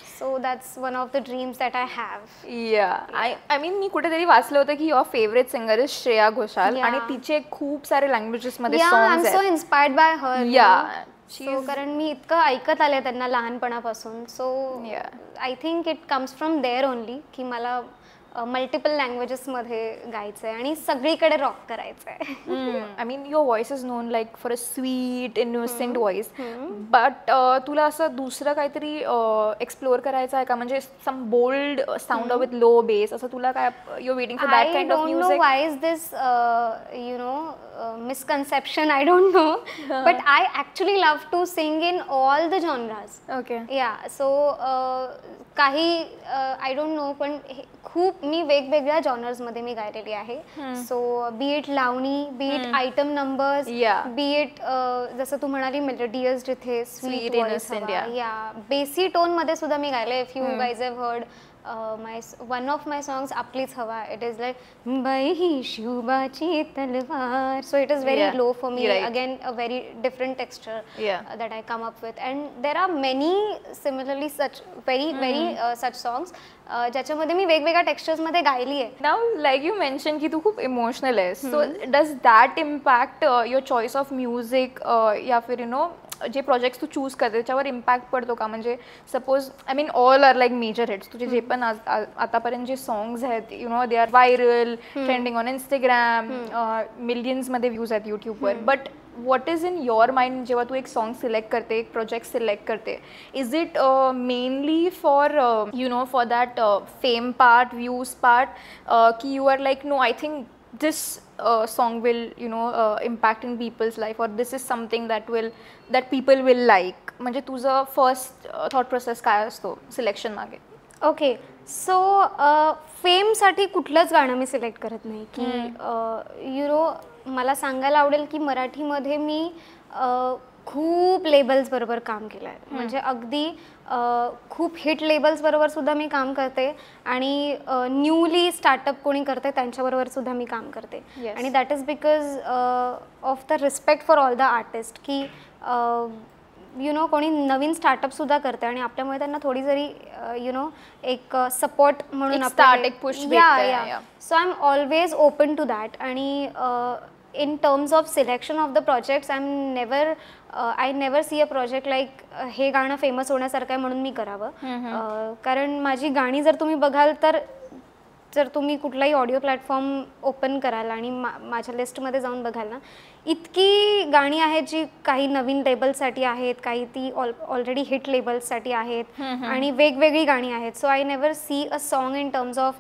So that's one of the dreams that I have. Yeah, I mean मी कुठेतरी वाचलं होतं की your favorite singer is Shreya Ghoshal, आणि तिचे खूप सारे लँग्वेजेस मध्ये songs आहेत. I'm so inspired by her. Yeah, कारण मी इतकं ऐकत आले त्यांना लहानपणापासून. So I think it comes from there only की मला मल्टिपल लँग्वेजेसमध्ये गायचं आहे आणि सगळीकडे रॉक करायचं आहे. I mean your voice is known like for a sweet innocent voice, but तुला असं दुसरं काहीतरी एक्सप्लोअर करायचं आहे का? म्हणजे some bold sound with low bass, असं तुला काय you waiting for that kind of music? I don't know why is this you know misconception, I don't know. But I actually love to sing in all the genres. Okay. Yeah, so काही I don't no, पण खूप मी वेगवेगळ्या जॉनर्समध्ये मी गायलेली आहे. So B it Lavani, B it item numbers, B it जसं तू म्हणाली melodious, जिथे sweet innocent, या बेसी टोनमध्ये सुद्धा मी गायले. If you guys have heard one of my songs आपलीच हवा, it is like बाई ही शिवबाची तलवार. So it is very low for me, again a very different texture that I come up with, and there are many similarly such very such songs ज्याच्यामध्ये मी वेगवेगळ्या textures मध्ये गायली आहे. Now like you mention की तू खूप emotional आहेस, so does that impact your choice of music, या फिर यू नो जे प्रोजेक्ट्स तू चूज करते त्याच्यावर इम्पॅक्ट पडतो का? म्हणजे suppose I mean all are like major hits, तुझे जे पण आतापर्यंत जे सॉंग्स आहेत you know they are viral, trending on Instagram, मिलियन्समध्ये व्ह्यूज आहेत यूट्यूबवर, but what is in your mind जेव्हा तू एक सॉन्ग सिलेक्ट करते, एक प्रोजेक्ट सिलेक्ट करते? Is it mainly for you know for that fame part, views part, की you are like no I think this song will you know impact in people's life, or this is something that people will like? म्हणजे तुझं first thought process काय असतो selection मागे? Okay, so फेमसाठी कुठलंच गाणं मी select करत नाही की यु नो मला सांगायला आवडेल की मराठीमध्ये मी खूप लेबल्स बरोबर काम केलं आहे. म्हणजे अगदी खूप हिट लेबल्स बरोबर सुद्धा मी काम करते, आणि न्यूली स्टार्टअप कोणी करते त्यांच्याबरोबर सुद्धा मी काम करते. आणि that is because of the respect for all the artist, की यु नो कोणी नवीन स्टार्टअपसुद्धा करते आणि आपल्यामुळे त्यांना थोडी जरी यु नो एक सपोर्ट म्हणून एक पुश भेटतंय. So I am always open to that. आणि in terms of selection of the projects I never see a project like हे गाणं फेमस होण्यासारखं आहे म्हणून मी करावं. कारण माझी गाणी जर तुम्ही बघाल तर जर तुम्ही कुठलाही ऑडिओ प्लॅटफॉर्म ओपन कराल आणि माझ्या लिस्टमध्ये जाऊन बघाल ना, इतकी गाणी आहेत जी काही नवीन लेबल्ससाठी आहेत, काही ती ऑलरेडी हिट लेबल्ससाठी आहेत आणि वेगवेगळी गाणी आहेत. So I never see a song in terms of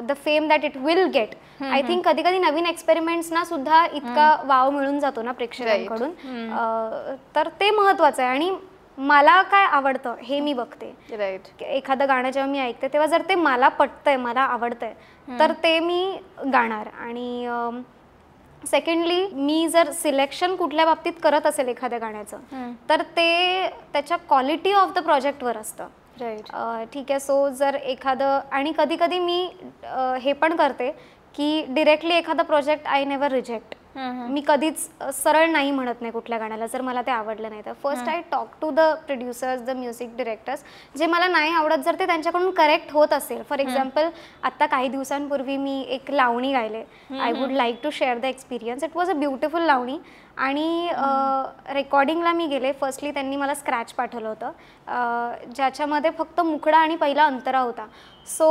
the fame that it will get. I think कधी कधी नवीन एक्सपेरिमेंट्सना सुद्धा इतका वाव मिळून जातो ना प्रेक्षकांकडून, तर ते महत्त्वाचं आहे. आणि मला काय आवडतं हे मी बघते. एखादं गाणं जेव्हा मी ऐकते तेव्हा जर ते मला पटतंय, मला आवडतंय, तर ते मी गाणार. आणि सेकंडली मी जर सिलेक्शन कुठल्या बाबतीत करत असेल एखाद्या गाण्याचं, तर ते त्याच्या क्वालिटी ऑफ द प्रोजेक्टवर असतं. ठीक आहे. सो जर एखादं, आणि कधी कधी मी हे पण करते की डिरेक्टली एखादा प्रोजेक्ट आय नेवर रिजेक्ट. मी कधीच सरळ नाही म्हणत नाही कुठल्या गाण्याला जर मला ते आवडलं नाही तर. First I talk to the producers, the music directors. जे मला नाही आवडत जर ते त्यांच्याकडून करेक्ट होत असेल. फॉर एक्झाम्पल आत्ता काही दिवसांपूर्वी मी एक लावणी गायले. I would like to share the experience. It was a beautiful lavani. आणि रेकॉर्डिंगला मी गेले. फर्स्टली त्यांनी मला स्क्रॅच पाठवलं होतं ज्याच्यामध्ये फक्त मुखडा आणि पहिला अंतरा होता. सो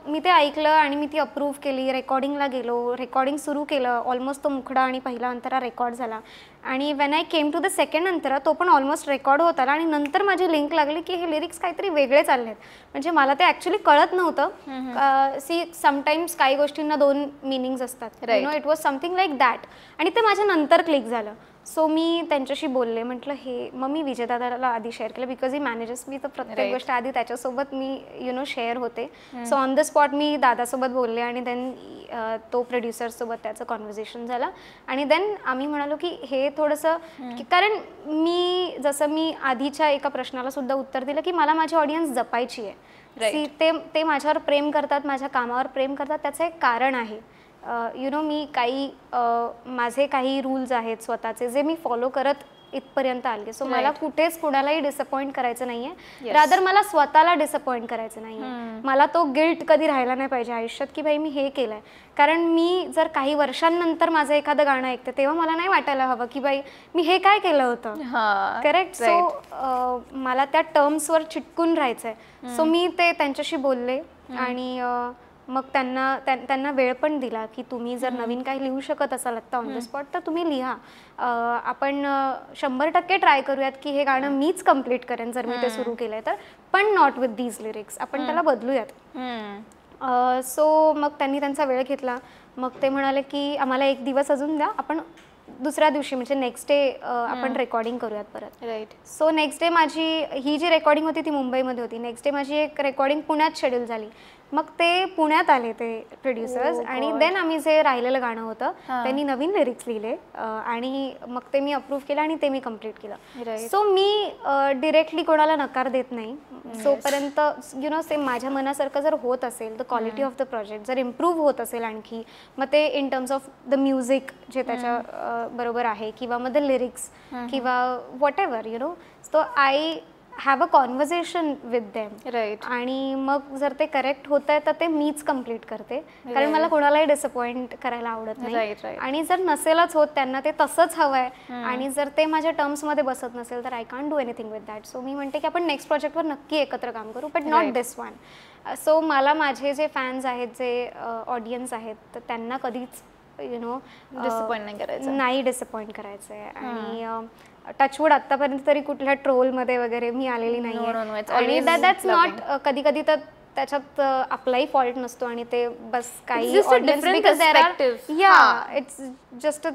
मी ते ऐकलं आणि मी ती अप्रूव्ह केली. रेकॉर्डिंगला गेलो, रेकॉर्डिंग सुरू केलं. ऑलमोस्ट तो मुखडा आणि पहिला अंतरा रेकॉर्ड झाला. आणि when I came to the second antara तो पण ऑलमोस्ट रेकॉर्ड होत आला. आणि नंतर माझी लिंक लागली की हे लिरिक्स काहीतरी वेगळे चालले आहेत. म्हणजे मला ते ॲक्च्युली कळत नव्हतं. सी समटाईम्स काही गोष्टींना दोन मिनिंग्स असतात. U know it was something like that. आणि ते माझ्या नंतर क्लिक झालं. सो मी त्यांच्याशी बोलले. म्हटलं हे, मग मी विजयदादाला आधी शेअर केलं बिकॉज ही मॅनेजर्स मी, तर प्रत्येक गोष्ट आधी त्याच्यासोबत मी यु नो शेअर होते. सो ऑन द स्पॉट मी दादासोबत बोलले आणि देन तो प्रोड्युसरसोबत त्याचं कॉन्व्हर्सेशन झालं. आणि देन आम्ही म्हणालो की हे थोडंसं, कारण मी आधीच्या एका प्रश्नाला सुद्धा उत्तर दिलं की मला माझी ऑडियन्स जपायची आहे. ते माझ्यावर प्रेम करतात, माझ्या कामावर प्रेम करतात, त्याचं एक कारण आहे. यु नो मी माझे काही रूल्स आहेत स्वतःचे जे मी फॉलो करत इथपर्यंत आले. सो मला कुठेच कुणालाही डिसअपॉइंट करायचं नाहीये. रादर मला स्वतःला डिसअपॉइंट करायचं नाहीये. मला तो गिल्ट कधी राहिला नाही पाहिजे आयुष्यात की भाई मी हे केलंय. कारण मी जर काही वर्षांनंतर माझं एखादं गाणं ऐकते तेव्हा मला नाही वाटायला हवं की बाई मी हे काय केलं होतं. करेक्ट. सो मला त्या टर्म्सवर चिटकून राहायचंय. सो मी ते त्यांच्याशी बोलले आणि मग त्यांना वेळ पण दिला की तुम्ही जर नवीन काही लिहू शकत असाल आत्ता ऑन द स्पॉट तर तुम्ही लिहा. आपण 100% ट्राय करूयात की हे गाणं मीच कम्प्लीट करेन जर मी ते सुरू केलंय तर, पण नॉट विथ दीज लिरिक्स. आपण त्याला बदलूयात. सो मग त्यांनी त्यांचा वेळ घेतला. मग ते म्हणाले की आम्हाला एक दिवस अजून द्या, आपण दुसऱ्या दिवशी म्हणजे नेक्स्ट डे आपण रेकॉर्डिंग करूयात परत. सो नेक्स्ट डे माझी ही जी रेकॉर्डिंग होती ती मुंबईमध्ये होती. नेक्स्ट डे माझी एक रेकॉर्डिंग पुण्यात शेड्यूल झाली. मग ते पुण्यात आले ते प्रोड्युसर्स आणि देन आम्ही जे राहिलेलं गाणं होतं त्यांनी नवीन लिरिक्स लिहिले आणि मग ते मी अप्रूव्ह केलं आणि ते मी कम्प्लीट केलं. सो मी डिरेक्टली कोणाला नकार देत नाही जोपर्यंत यु नो सेम माझ्या मनासारखं जर होत असेल, the quality of the project जर इम्प्रूव्ह होत असेल आणखी, मग ते in terms of the music जे त्याच्या बरोबर आहे किंवा मग द लिरिक्स किंवा what ever U know, so I have a conversation with them. आणि मग जर ते करेक्ट होत आहे तर ते मीच कम्प्लीट करते कारण मला कोणालाही डिसअपॉइंट करायला आवडत नाही. आणि जर नसेलच होत, त्यांना ते तसंच हवं आहे आणि जर ते माझ्या टर्म्समध्ये बसत नसेल तर I can't do anything with that. So मी म्हणते की आपण नेक्स्ट प्रोजेक्टवर नक्की एकत्र काम करू, but not this one. So मला माझे जे फॅन्स आहेत, जे ऑडियन्स आहेत, तर त्यांना कधीच यु नो नाही डिसअपॉइंट करायचं आहे. आणि टचवूड आतापर्यंत तरी कुठल्या ट्रोलमध्ये वगैरे मी आलेली नाहीये. आणि दॅट्स नॉट, कधी कधी तर त्याच्यात आपलाही फॉल्ट नसतो आणि ते बस काही it's just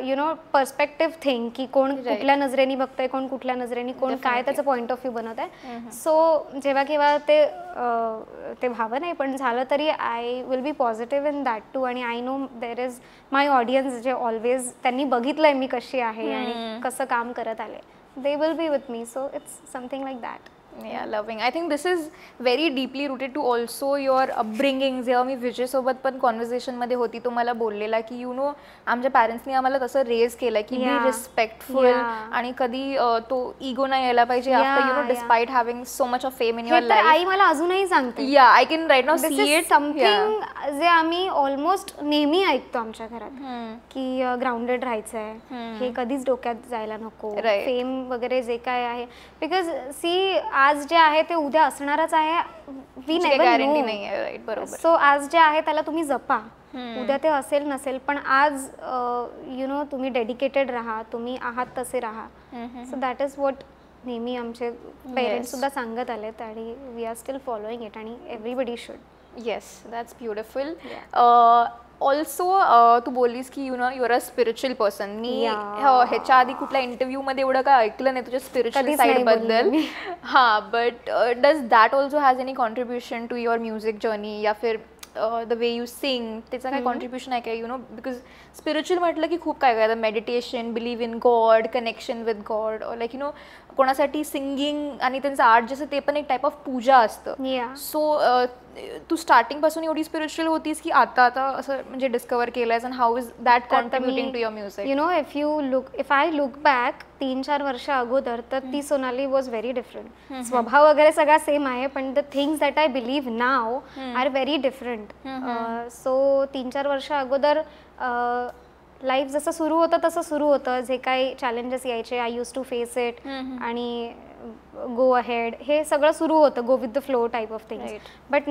you know perspective thing की कोण कुठल्या नजरेने बघतंय, कोण कुठल्या नजरेने, कोण काय त्याचं पॉईंट ऑफ व्ह्यू बनवत आहे. सो जेव्हा केव्हा ते व्हावं नाही, पण झालं तरी I will be positive in that too. आणि I know there is my audience जे ऑलवेज त्यांनी बघितलंय मी कशी आहे आणि कसं काम करत आले, they will be with me. So it's something like that. Yeah, loving. I think this is very deeply rooted to also your upbringing. जेव्हा मी विजय सोबत पण कॉन्व्हर्सेशन मध्ये होती तो मला बोललेला की यू नो आमच्या पॅरेंट्सनी आम्हाला तसं रेज केलं की बी रिस्पेक्टफुल आणि कधी तो इगो नाही यायला पाहिजे after you know despite having so much of fame in your life. आई मला अजूनही सांगते. या I can right now see it. Something जे आम्ही ऑलमोस्ट नेहमी ऐकतो आमच्या घरात की ग्राउंडेड राहायचं आहे, हे कधीच डोक्यात जायला नको, फेम वगैरे जे काय आहे. बिकॉज सी आज जे आहे ते उद्या असणारच आहे. We never know. सो आज जे आहे त्याला तुम्ही जपा. उद्या ते असेल नसेल पण आज यु नो तुम्ही डेडिकेटेड राहा, तुम्ही आहात तसे राहा. सो दॅट इज वॉट नेहमी आमचे पेरेंट्स सुद्धा सांगत आलेत आणि we are still following it आणि everybody should. Yes, that's beautiful. Also तू बोललीस की you know your a spiritual person. मी ह्याच्या आधी कुठल्या इंटरव्ह्यू मध्ये एवढं काय ऐकलं नाही तुझ्या स्पिरिच्युअल साईड बद्दल. हां, but does that also has any contribution to your music journey या फिर द वे यू सिंग त्याचं काय कॉन्ट्रीब्युशन आहे काय? यू नो बिकॉज स्पिरिच्युअल म्हटलं की खूप काय काय meditation, believe in God, connection with God, like you know कोणासाठी सिंगिंग आणि त्यांचं आर्ट जसं ते पण एक टाईप ऑफ पूजा असतं. सो तू स्टार्टिंग पासून एवढी स्पिरिच्युअल होतीस की आता असं म्हणजे डिस्कवर केलंयस and how is that contributing to your music? You know if I look back 3-4 वर्ष अगोदर तर ती सोनाली वॉज व्हेरी डिफरंट. स्वभाव वगैरे सगळा सेम आहे पण the things that I believe now are very different. So 3-4 वर्ष अगोदर लाईफ जसं सुरू होतं तसं सुरू होतं. जे काही चॅलेंजेस यायचे I use to face it आणि गो अहेड हे सगळं सुरू होतं. Go with the flow type of things. But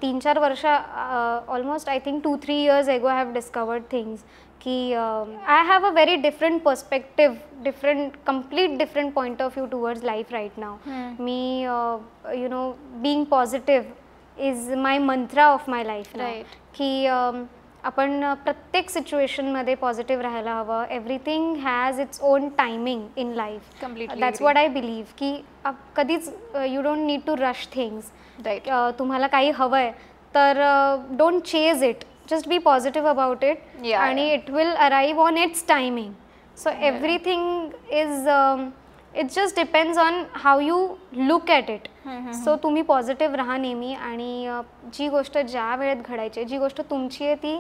3-4 वर्ष almost I think 2-3 years ago I have discovered things की I have a very different perspective, complete different point of view towards life right now. मी you know being positive is my mantra of my life. की आपण प्रत्येक सिच्युएशनमध्ये positive राहायला हवं. Everything has its own timing in life. That's what I believe की कधीच you don't need to rush things. तुम्हाला काही हवं आहे तर don't chase it, just be positive about it आणि it will arrive on its timing. So everything is it just depends on how you look at it. So तुम्ही positive राहा नेहमी आणि जी गोष्ट ज्या वेळेत घडायची, जी गोष्ट तुमची आहे ती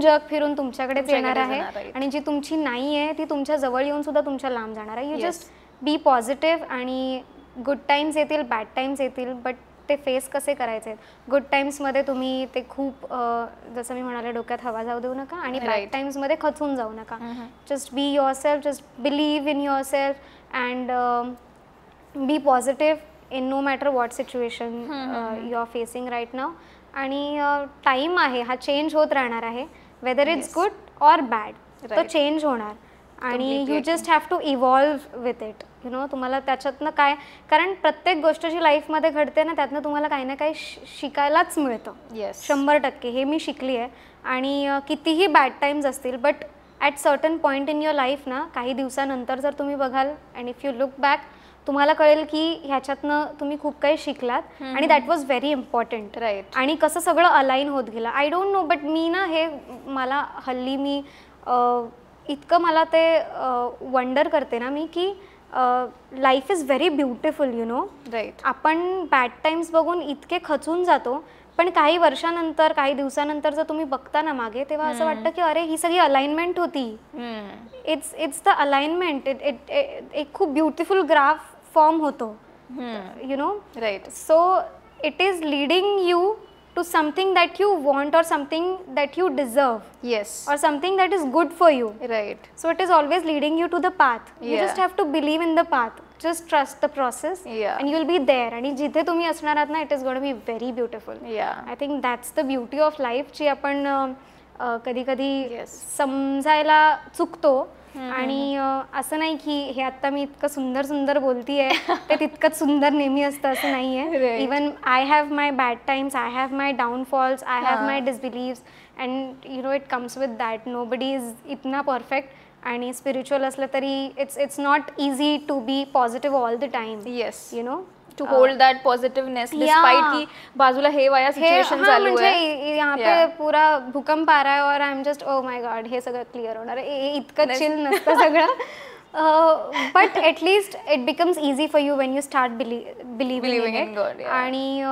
जग फिरून तुमच्याकडेच येणार आहे आणि जी तुमची नाही आहे ती तुमच्या जवळ येऊन सुद्धा तुमच्या लांब जाणार आहे. यू जस्ट बी पॉझिटिव्ह आणि गुड टाइम्स येतील, बॅड टाइम्स येतील, बट ते फेस कसे करायचे. गुड टाइम्समध्ये तुम्ही ते खूप जसं मी म्हणाले डोक्यात हवा जाऊ देऊ नका आणि बॅड टाइम्समध्ये खचून जाऊ नका. Just be yourself, just believe in yourself and be positive in no matter what situation you are facing right now. आणि टाइम आहे हा चेंज होत राहणार आहे. Whether it's good or bad तो चेंज होणार आणि you just have to evolve with it. You know तुम्हाला त्याच्यातनं काय, कारण प्रत्येक गोष्ट जी लाईफमध्ये घडते ना त्यातनं तुम्हाला काही ना काही शिकायलाच मिळतं. 100% हे मी शिकली आहे. आणि कितीही बॅड टाइम्स असतील but at certain point in your life ना काही दिवसानंतर जर तुम्ही बघाल and if you look back तुम्हाला कळेल की ह्याच्यातनं तुम्ही खूप काही शिकलात आणि दॅट वॉज व्हेरी इम्पॉर्टंट. आणि कसं सगळं अलाईन होत गेलं आय डोंट नो. बट मी ना हे मला हल्ली मी इतकं मला ते वंडर करते ना मी की life is very beautiful you know. आपण बॅड टाइम्स बघून इतके खचून जातो पण काही वर्षानंतर काही दिवसानंतर जर तुम्ही बघता ना मागे तेव्हा असं वाटतं की अरे ही सगळी अलाइनमेंट होती. It's the alignment. एक खूप ब्युटिफुल ग्राफ फॉर्म होतो U know. So it is leading you to something that you want or something that you deserve. Or something that is good for you. So it is always leading you to the path. You just have to believe in the path. Just trust the process and you'll be there. आणि जिथे तुम्ही असणार आहात ना it is going to be very beautiful. I think that's the beauty of life जी आपण कधी कधी समजायला चुकतो. आणि असं नाही की हे आता मी इतकं सुंदर बोलतीये ते तितकंच सुंदर नेहमी असतं असं नाहीये. Even I have my bad times, I have my downfalls, I have my disbelieves and you know it comes with that. Nobody is इतना परफेक्ट. आणि स्पिरिच्युअल असलं तरी it's not easy to be positive all the time. You know to hold that positiveness despite कि बाजूला हे वाया situation चालू है. यहाँ पे पूरा भूकंप आ रहा है और I am just oh my God हे सगळं क्लिअर होणार आहे. इतकं चिल नसतं सगळं. but at least it becomes easy for you when you start believing in it. God, yeah. आणि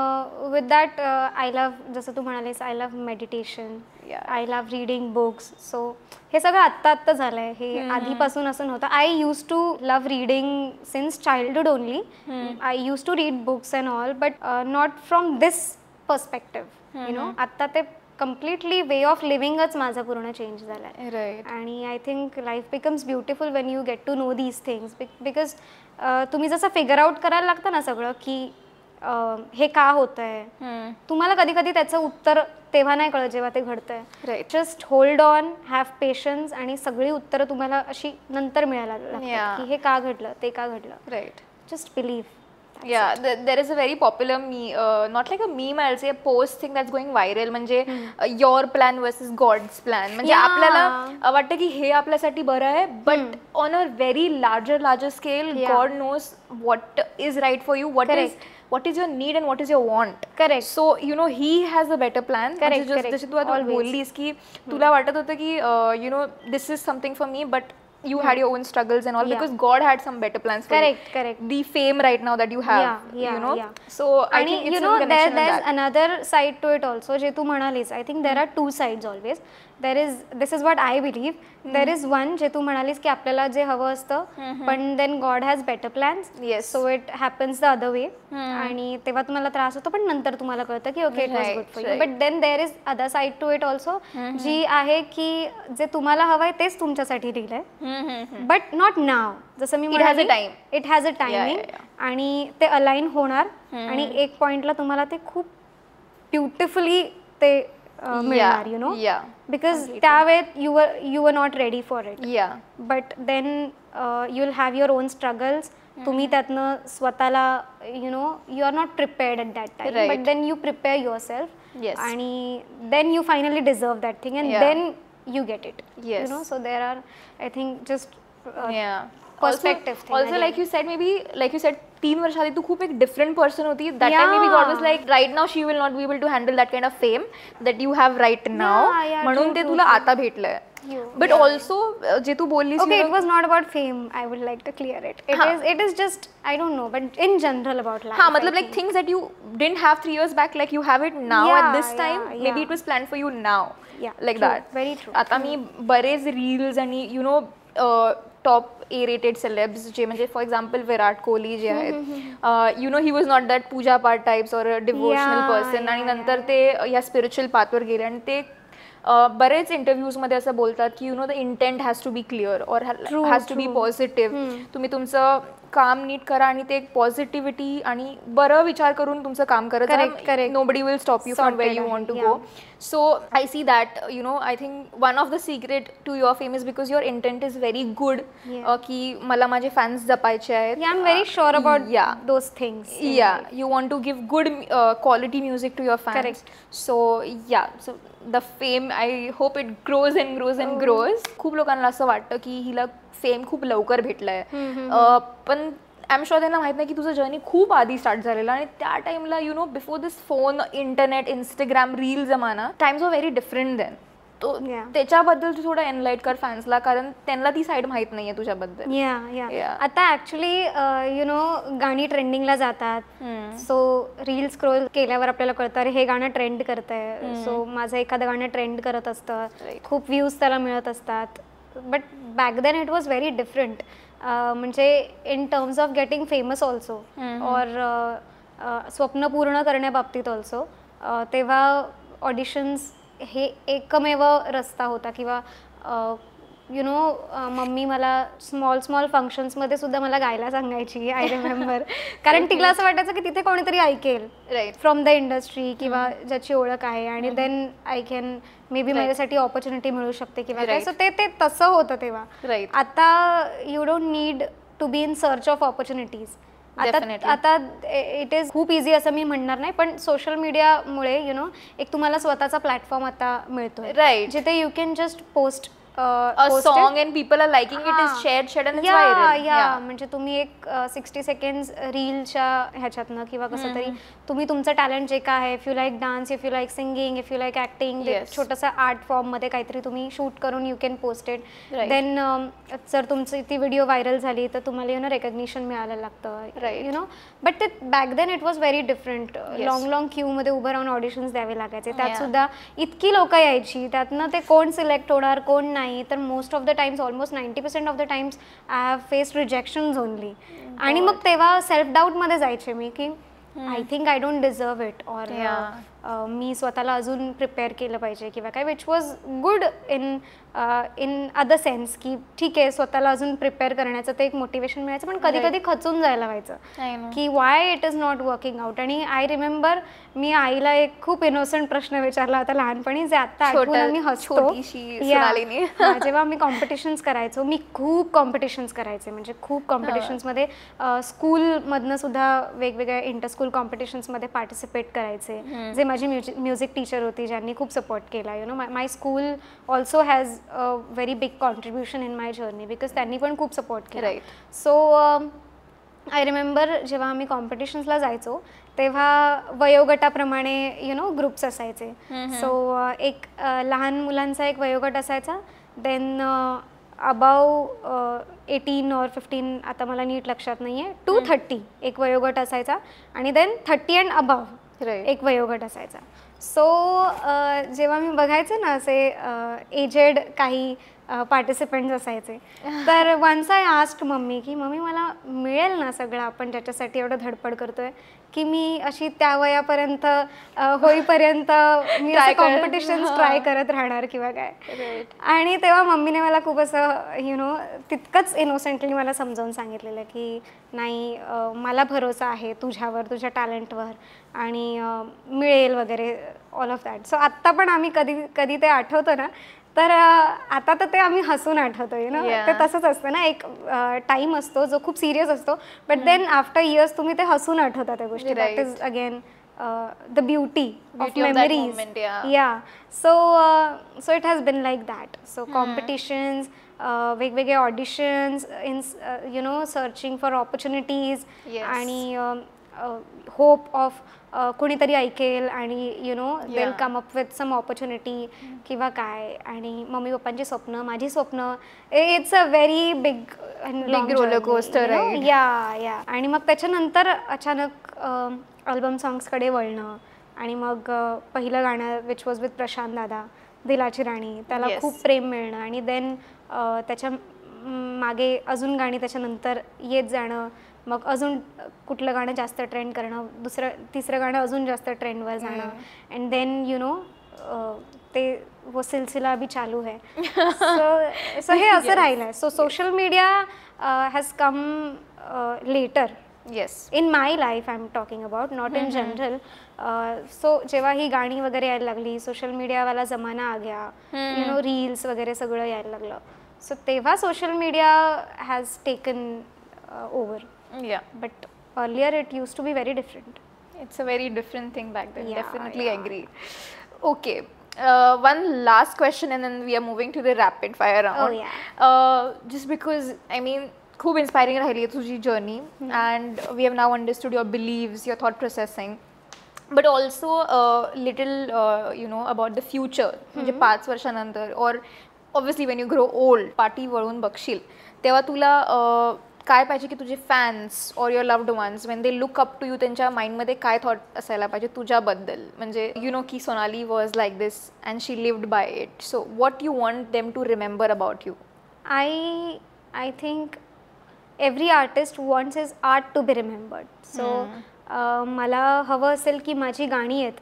with that I love, जसं तू म्हणालीस, I love meditation, I love reading books. So हे सगळं आत्ता झालंय, हे आधीपासून असं नव्हतं. I used to love reading since childhood only. I used to read books and all, but not from this perspective, you know. आत्ता ते कम्प्लिटली वे ऑफ लिव्हिंगच माझा पूर्ण चेंज झाला आहे. राईट. आणि I think life becomes beautiful when you get to know these things, because तुम्ही जसं figure out करायला लागतं ना सगळं की हे का होतंय, तुम्हाला कधी कधी त्याचं उत्तर तेव्हा नाही कळत जेव्हा ते घडतंय. Right. Just hold on, have patience, आणि सगळी उत्तरं तुम्हाला अशी नंतर मिळायला लागतात की हे का घडलं, ते का घडलं. Right. Just believe. Yeah, there is a very popular not like a meme, I'll say a post thing that's going viral, म्हणजे your plan versus God's plan. म्हणजे आपल्याला वाटतं की हे आपल्यासाठी बरं आहे, but on a very larger scale, God knows what is right for you, what is your need and what is your want. Correct. So you know he has a better plan. Correct. जशी तू आता बोललीस की तुला वाटत होतं की you know this is something for me, but you had your own struggles and all, because God had some better plans for you. Correct. The fame right now that you have, you know. So I think it's you know, some connection there's on that. another side to it also. जे तू म्हणालीस, I think there are two sides always. This is what I believe. There is one, जे तू म्हणालीस की आपल्याला जे हवं असतं, पण then God has better plans. Yes. So it happens the other way. आणि तेव्हा तुम्हाला त्रास होतो, पण नंतर तुम्हाला कळतं की okay, it was good for you. But then there is other side to it also, जी आहे की जे तुम्हाला हवंय तेच तुमच्यासाठी लिहिलंय, but not now. जसं मी म्हणाली, it has a timing. आणि ते अलाइन होणार, आणि एक पॉइंटला तुम्हाला ते खूप ब्युटिफुली ते मिळणार, यु नो, बिकॉज त्यावेळेत you were not ready for it. But then you will have your own struggles. तुम्ही त्यातनं स्वतःला, you know, you are not prepared at that time, but then you prepare yourself, आणि then you finally deserve that thing, and then you get it. You know, so there are, I think, just perspective thing. Also, like you said, maybe like you said 3 वर्ष आधी तू खूप एक different person होती. That time maybe God was like, right now she will not be able to handle that kind of fame that you have right now. म्हणून ते तुला आता भेटलंय. But also जे तू बोललीस, okay, it was not about fame. I would like to clear it. It is just, I don't know, but in general about life. मतलब like things that you didn't have 3 years back, like you have it now at this time. Maybe it was planned for you now. Like that. Very true. आता मी बरेच reels आणि you know top A-rated celebs जे म्हणजे for example विराट कोहली जे आहेत, you know he was not that पूजा पाठ types और डिवोशनल पर्सन, आणि नंतर ते या स्पिरिच्युअल पाथवर गेले, आणि ते बरेच इंटरव्ह्यूजमध्ये असं बोलतात की you know the intent has to be clear और हॅज टू बी पॉझिटिव्ह. तुम्ही तुमचं काम नीट करा आणि ते एक पॉझिटिव्हिटी आणि बरं विचार करून तुमचं काम करत जा. Nobody will stop you from where you want to go. So I see that, you know, I think one of the secret to your fame is because your intent is very good, की मला माझे fans जपायचे आहेत. I am very sure about those things. You want to give good quality music to your fans. So the fame, I hope it grows and grows and grows. खूप लोकांना असं वाटतं की हिला फेम खूप लवकर भेटलाय, पण आय एम शुअर त्यांना माहित नाही की तुझं जर्नी खूप आधी स्टार्ट झालेलं, आणि त्या टाइमला, you know, before this phone, internet, Instagram, reel जमाना, times were very different then. तो त्याच्याबद्दल तू थोडं एनलाइट कर फॅन्सला, कारण त्यांना ती साईड माहित नाहीये तुझ्याबद्दल. आता ऍक्च्युली यु नो गाणी ट्रेंडिंगला जातात, सो रील स्क्रोल केल्यावर आपल्याला कळतं अरे हे गाणं ट्रेंड करतंय, सो माझं एखादं गाणं ट्रेंड करत असतं, खूप व्ह्यूज त्याला मिळत असतात. But back then it was very different, म्हणजे in terms of getting famous also, और स्वप्न पूर्ण करण्याबाबतीत ऑल्सो. तेव्हा ऑडिशन्स हे एकमेव रस्ता होता, किंवा यु नो मम्मी मला स्मॉल फंक्शन्समध्ये सुद्धा मला गायला सांगायची, आय रिमेंबर. कारण तिला असं वाटायचं की तिथे कोणीतरी ऐकेल फ्रॉम द इंडस्ट्री, किंवा ज्याची ओळख आहे, आणि then I can maybe माझ्यासाठी ऑपॉर्च्युनिटी मिळू शकते किंवा काय. सो ते तसं होतं तेव्हा. आता you don't need to be in search of opportunities. आता इट इज खूप इझी असं मी म्हणणार नाही, पण सोशल मीडियामुळे यु नो एक तुम्हाला स्वतःचा प्लॅटफॉर्म आता मिळतोय, जिथे you can just post a song and people are liking it is shared and it's viral. म्हणजे तुम्ही एक 60 सेकंड्स रीलच्या ह्याच्यातनं किंवा कसं तरी तुम्ही तुमचं टॅलेंट जे काय आहे, if you like dance, if you like singing, if you like acting, छोटंसं आर्ट फॉर्म मध्ये काहीतरी तुम्ही शूट करून you can post it. Then जर तुमची ती व्हिडिओ व्हायरल झाली तर तुम्हाला रेकग्निशन मिळायला लागतं, बट ते back then it was very different. Long queue मध्ये उभं राहून ऑडिशन्स द्यावे लागायचे, त्यात सुद्धा इतकी लोक यायची, त्यातनं ते कोण सिलेक्ट होणार कोण नाही. तर most of the times, almost 90% of the times I have faced rejections only. आणि मग तेव्हा सेल्फ डाऊट मध्ये जायचे मी की I think I don't deserve it, or मी स्वतःला अजून प्रिपेअर केलं पाहिजे किंवा काय, which was good in other sense की ठीक आहे स्वतःला अजून प्रिपेअर करण्याचं ते एक मोटिवेशन मिळायचं. पण कधी कधी खचून जायला व्हायचं की why it is not working out. आणि आय रिमेंबर मी आईला एक खूप इनोसंट प्रश्न विचारला होता लहानपणी, जे आता आठवून आम्ही हसतो. जेव्हा आम्ही कॉम्पिटिशन्स करायचो, मी खूप कॉम्पिटिशन्स करायचे, म्हणजे खूप कॉम्पिटिशन्समध्ये स्कूलमधनं सुद्धा वेगवेगळ्या इंटरस्कूल कॉम्पिटिशन्समध्ये पार्टिसिपेट करायचे. जे माझी म्युझिक टीचर होती ज्यांनी खूप सपोर्ट केला. My school also has a very big contribution in my journey because त्यांनी पण खूप सपोर्ट केला. सो आय रिमेंबर जेव्हा आम्ही कॉम्पिटिशन्सला जायचो तेव्हा वयोगटाप्रमाणे ग्रुप्स असायचे. सो एक लहान मुलांचा एक वयोगट असायचा, देन अबाव 18 or 15, आता मला नीट लक्षात नाहीये, to 30 एक वयोगट असायचा, आणि देन 30 and above एक वयोगट असायचा. सो जेव्हा मी बघायचे ना असे एजेड काही पार्टिसिपंट्स असायचे, तर वन्स आय आस्क्ड मम्मी की मम्मी मला मिळेल ना सगळं आपण ज्याच्यासाठी एवढं धडपड करतोय, की मी अशी त्या वयापर्यंत होईपर्यंत मी असं कॉम्पिटिशन्स ट्राय करत राहणार किंवा काय. आणि तेव्हा मम्मीने मला खूप असं तितकंच इनोसेंटली मला समजावून सांगितलेलं की नाही, मला भरोसा आहे तुझ्यावर, तुझ्या टॅलेंटवर, आणि मिळेल वगैरे ऑल ऑफ दॅट. सो आत्ता पण आम्ही कधी कधी ते आठवतो ना, तर आता तर ते आम्ही हसून आठवतो, ते तसंच असतं ना, एक टाइम असतो जो खूप सिरियस असतो, बट देन आफ्टर इयर्स तुम्ही ते हसून आठवता त्या गोष्टी. That is again the beauty of memories. So it has been like that. So competitions, वेगवेगळे auditions, in searching for opportunities, आणि होप ऑफ कोणीतरी ऐकेल आणि they will come up with some opportunity किंवा काय, आणि मम्मी पप्पांची स्वप्न, माझी स्वप्न, it's a very big roller coaster. आणि मग त्याच्यानंतर अचानक अल्बम सॉंग्सकडे वळणं, आणि मग पहिलं गाणं विच वॉज विथ प्रशांत दादा, दिलाची राणी, त्याला खूप प्रेम मिळणं, आणि देन त्याच्या मागे अजून गाणी त्याच्यानंतर येत जाणं, मग अजून कुठलं गाणं जास्त ट्रेंड करणं, तिसरं गाणं अजून जास्त ट्रेंडवर जाणं, अँड देन ते वो सिलसिला भी चालू है. सो हे असं राहिलं आहे. So social media has come later in my life, I am talking about, not in general. So जेव्हा ही गाणी वगैरे यायला लागली, सोशल मीडियावाला जमाना आ गया, रील्स वगैरे सगळं यायला लागलं, सो तेव्हा social media has taken over. But earlier it used to be very different. It's a very different thing back then. Definitely agree. Okay, one last question and then we are moving to the rapid fire round. Just because I mean खूप inspiring राहिली आहे तुझी journey, and we have now understood your beliefs, your thought processing, but also little about the future. म्हणजे 5 वर्षानंतर, or obviously when you grow old, पाठी वळून बघशील तेव्हा तुला काय पाहिजे की तुझे fans or your loved ones when they look up to you, त्यांच्या माइंडमध्ये काय थॉट असायला पाहिजे तुझ्याबद्दल, म्हणजे की Sonali was like this and she lived by it. So what you want them to remember about you? I think every artist wants his art to be remembered. So मला हवं असेल की माझी गाणी आहेत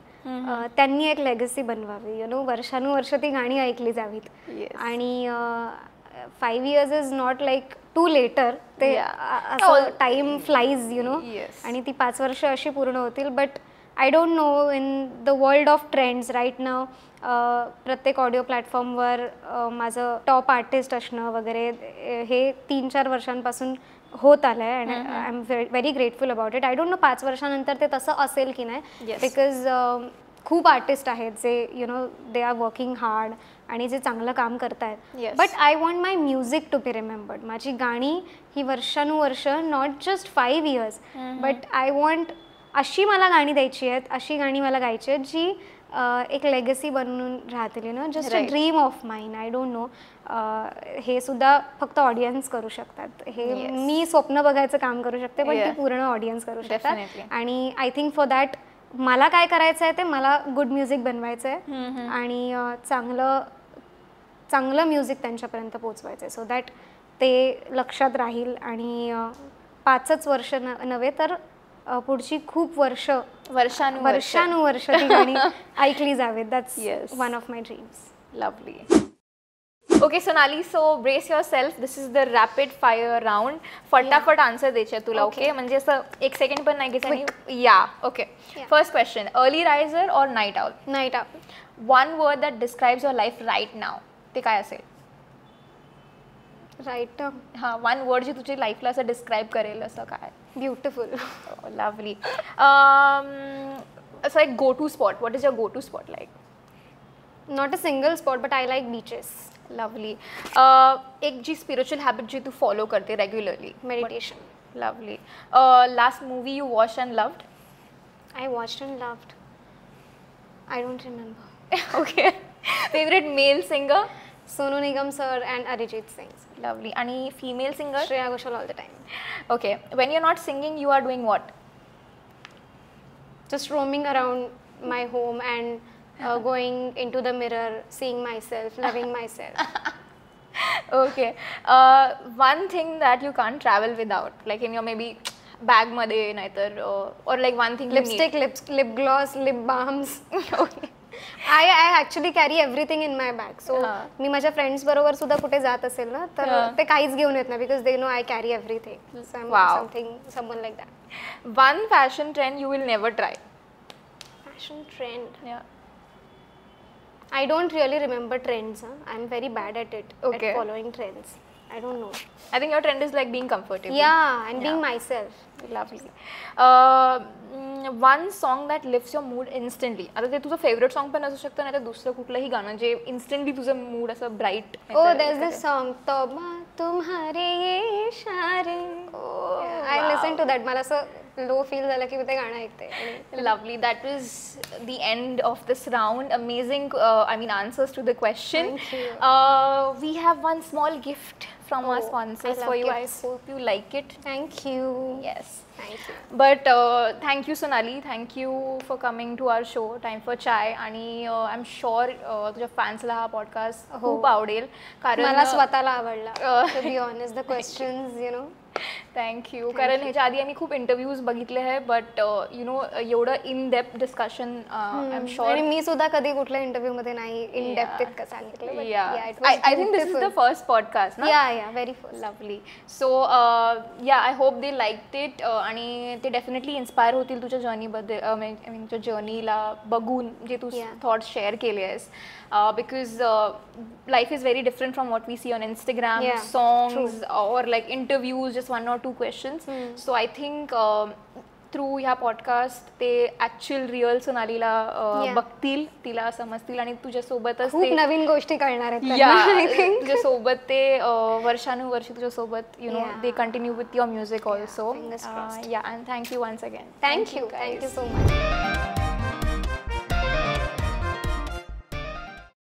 त्यांनी एक लेगसी बनवावी, वर्षानुवर्ष ती गाणी ऐकली जावीत. आणि 5 years is not like too later, ते असं टाइम फ्लाईज आणि ती 5 वर्ष अशी पूर्ण होतील. But I don't know, in the world of trends right now, प्रत्येक ऑडिओ प्लॅटफॉर्मवर माझं टॉप आर्टिस्ट असणं वगैरे हे 3-4 वर्षांपासून होत आलं आहे, and I am very grateful about it. I don't no 5 वर्षानंतर ते तसं असेल की नाही, बिकॉज खूप आर्टिस्ट आहेत जे दे आर वर्किंग हार्ड आणि जे चांगलं काम करतायत. Yes. But I want my music to be remembered. माझी गाणी ही वर्षानुवर्ष, not just 5 years, but I want अशी मला गाणी द्यायची आहेत, अशी गाणी मला गायची आहेत जी एक लेगसी बनून राहतील. Just a dream of mine. I don't no, हे सुद्धा फक्त ऑडियन्स करू शकतात. हे मी स्वप्न बघायचं काम करू शकते, पण ते पूर्ण ऑडियन्स करू शकतात. आणि आय थिंक फॉर दॅट मला काय करायचं आहे ते, मला गुड म्युझिक बनवायचं आहे आणि चांगलं म्युझिक त्यांच्यापर्यंत पोचवायचं आहे, सो दॅट ते लक्षात राहील. आणि 5च वर्ष नव्हे तर पुढची खूप वर्षानुवर्ष ती गाणी ऐकली जावेत. That's one of my dreams. Lovely. Okay, Sonali, so brace yourself. This is the rapid fire round. फटाफट आन्सर द्यायचे तुला. ओके, म्हणजे असं 1 सेकंड पण नाही घ्यायचं. Yeah okay. First question, early riser or night owl? Night owl. One word that describes your life right now, ते काय असेल? राईट. हां, वन वर्ड जे तुझी लाईफला असं डिस्क्राईब करेल, असं काय? ब्युटिफुल. लवली. असं एक go to spot. What is your go to spot like? Not a single spot, but I like beaches. Lovely. एक जी स्पिरिच्युअल हॅबिट जी तू फॉलो करते regularly? Meditation. Lovely. Last movie you watch and loved? I watched and loved. I don't remember. Okay. Favorite male singer? Sonu Nigam sir and Arijit Singh. Lovely. And female singer? Shreya Ghoshal all the time. Okay. When you're not singing, you are doing what? Just roaming around my home and going into the mirror, seeing myself, loving myself. Okay. One thing that you can't travel without, like in your maybe bag मध्ये, नाहीतर or like one thing you need. Lipstick, lip gloss, lip balms. Okay. I actually carry everything in my bag. So मी माझ्या friends बरोबर सुद्धा कुठे जात असेल ना, तर ते काहीच घेऊन येत नाही, because they know I carry everything. So I'm someone like that. One fashion trend you will never try? Fashion trend. Yeah. I don't really remember trends. I'm very bad at it. Okay. At following trends. I don't know. I think your trend is like being comfortable. Yeah, and being myself. Lovely. One song that lifts your mood instantly. आता ते तुझं favourite song पण असू शकतं, नाही तर दुसरं कुठलंही गाणं जे इन्स्टंटली तुझं मूड असं bright. Oh, there's this song, तौबा तुम्हारे ये इशारे. I listen to that. मला असं लो फील झालं की मी ते गाणं ऐकते. Lovely. That was the end of this round. Amazing. I mean, answers to the question. Thank you. We have one small gift from our sponsors I love for you. gifts. I hope you like it. Thank you. Yes. Thank you. But thank you, Sonali. Thank you for coming to our show, Time for Chai. आणि I'm sure तुझ्या फॅन्सला हा podcast खूप आवडेल, कारण मला स्वतःला आवडला. To be honest, the questions, thank you. कारण ह्याच्या आधी आम्ही खूप इंटरव्ह्यूज बघितले आहे, बट एवढं in depth discussion I am sure. आणि मी सुद्धा कधी कुठल्या इंटरव्ह्यू मध्ये नाही इन डेप्थ इतकं सांगितलं. I think this is the first podcast, ना? Yeah, very first. Lovely. So yeah, I hope they liked it. आणि ते डेफिनेटली इन्स्पायर होतील तुझ्या जर्नीबद्दल, तुझ्या जर्नीला बघून जे तू थॉट्स शेअर केले आहेस. Because life is very different from what we see on Instagram, songs, or like interviews, just 1 or 2 questions. So I think through ह्या पॉडकास्ट ते ॲक्च्युअल रिअल सोनालीला बघतील, तिला समजतील आणि तुझ्यासोबतच खूप नवीन गोष्टी कळणार आहेत. तुझ्यासोबत ते वर्षानुवर्षी तुझ्यासोबत they continue with your music also. Yeah, and thank you once again. Thank you so much.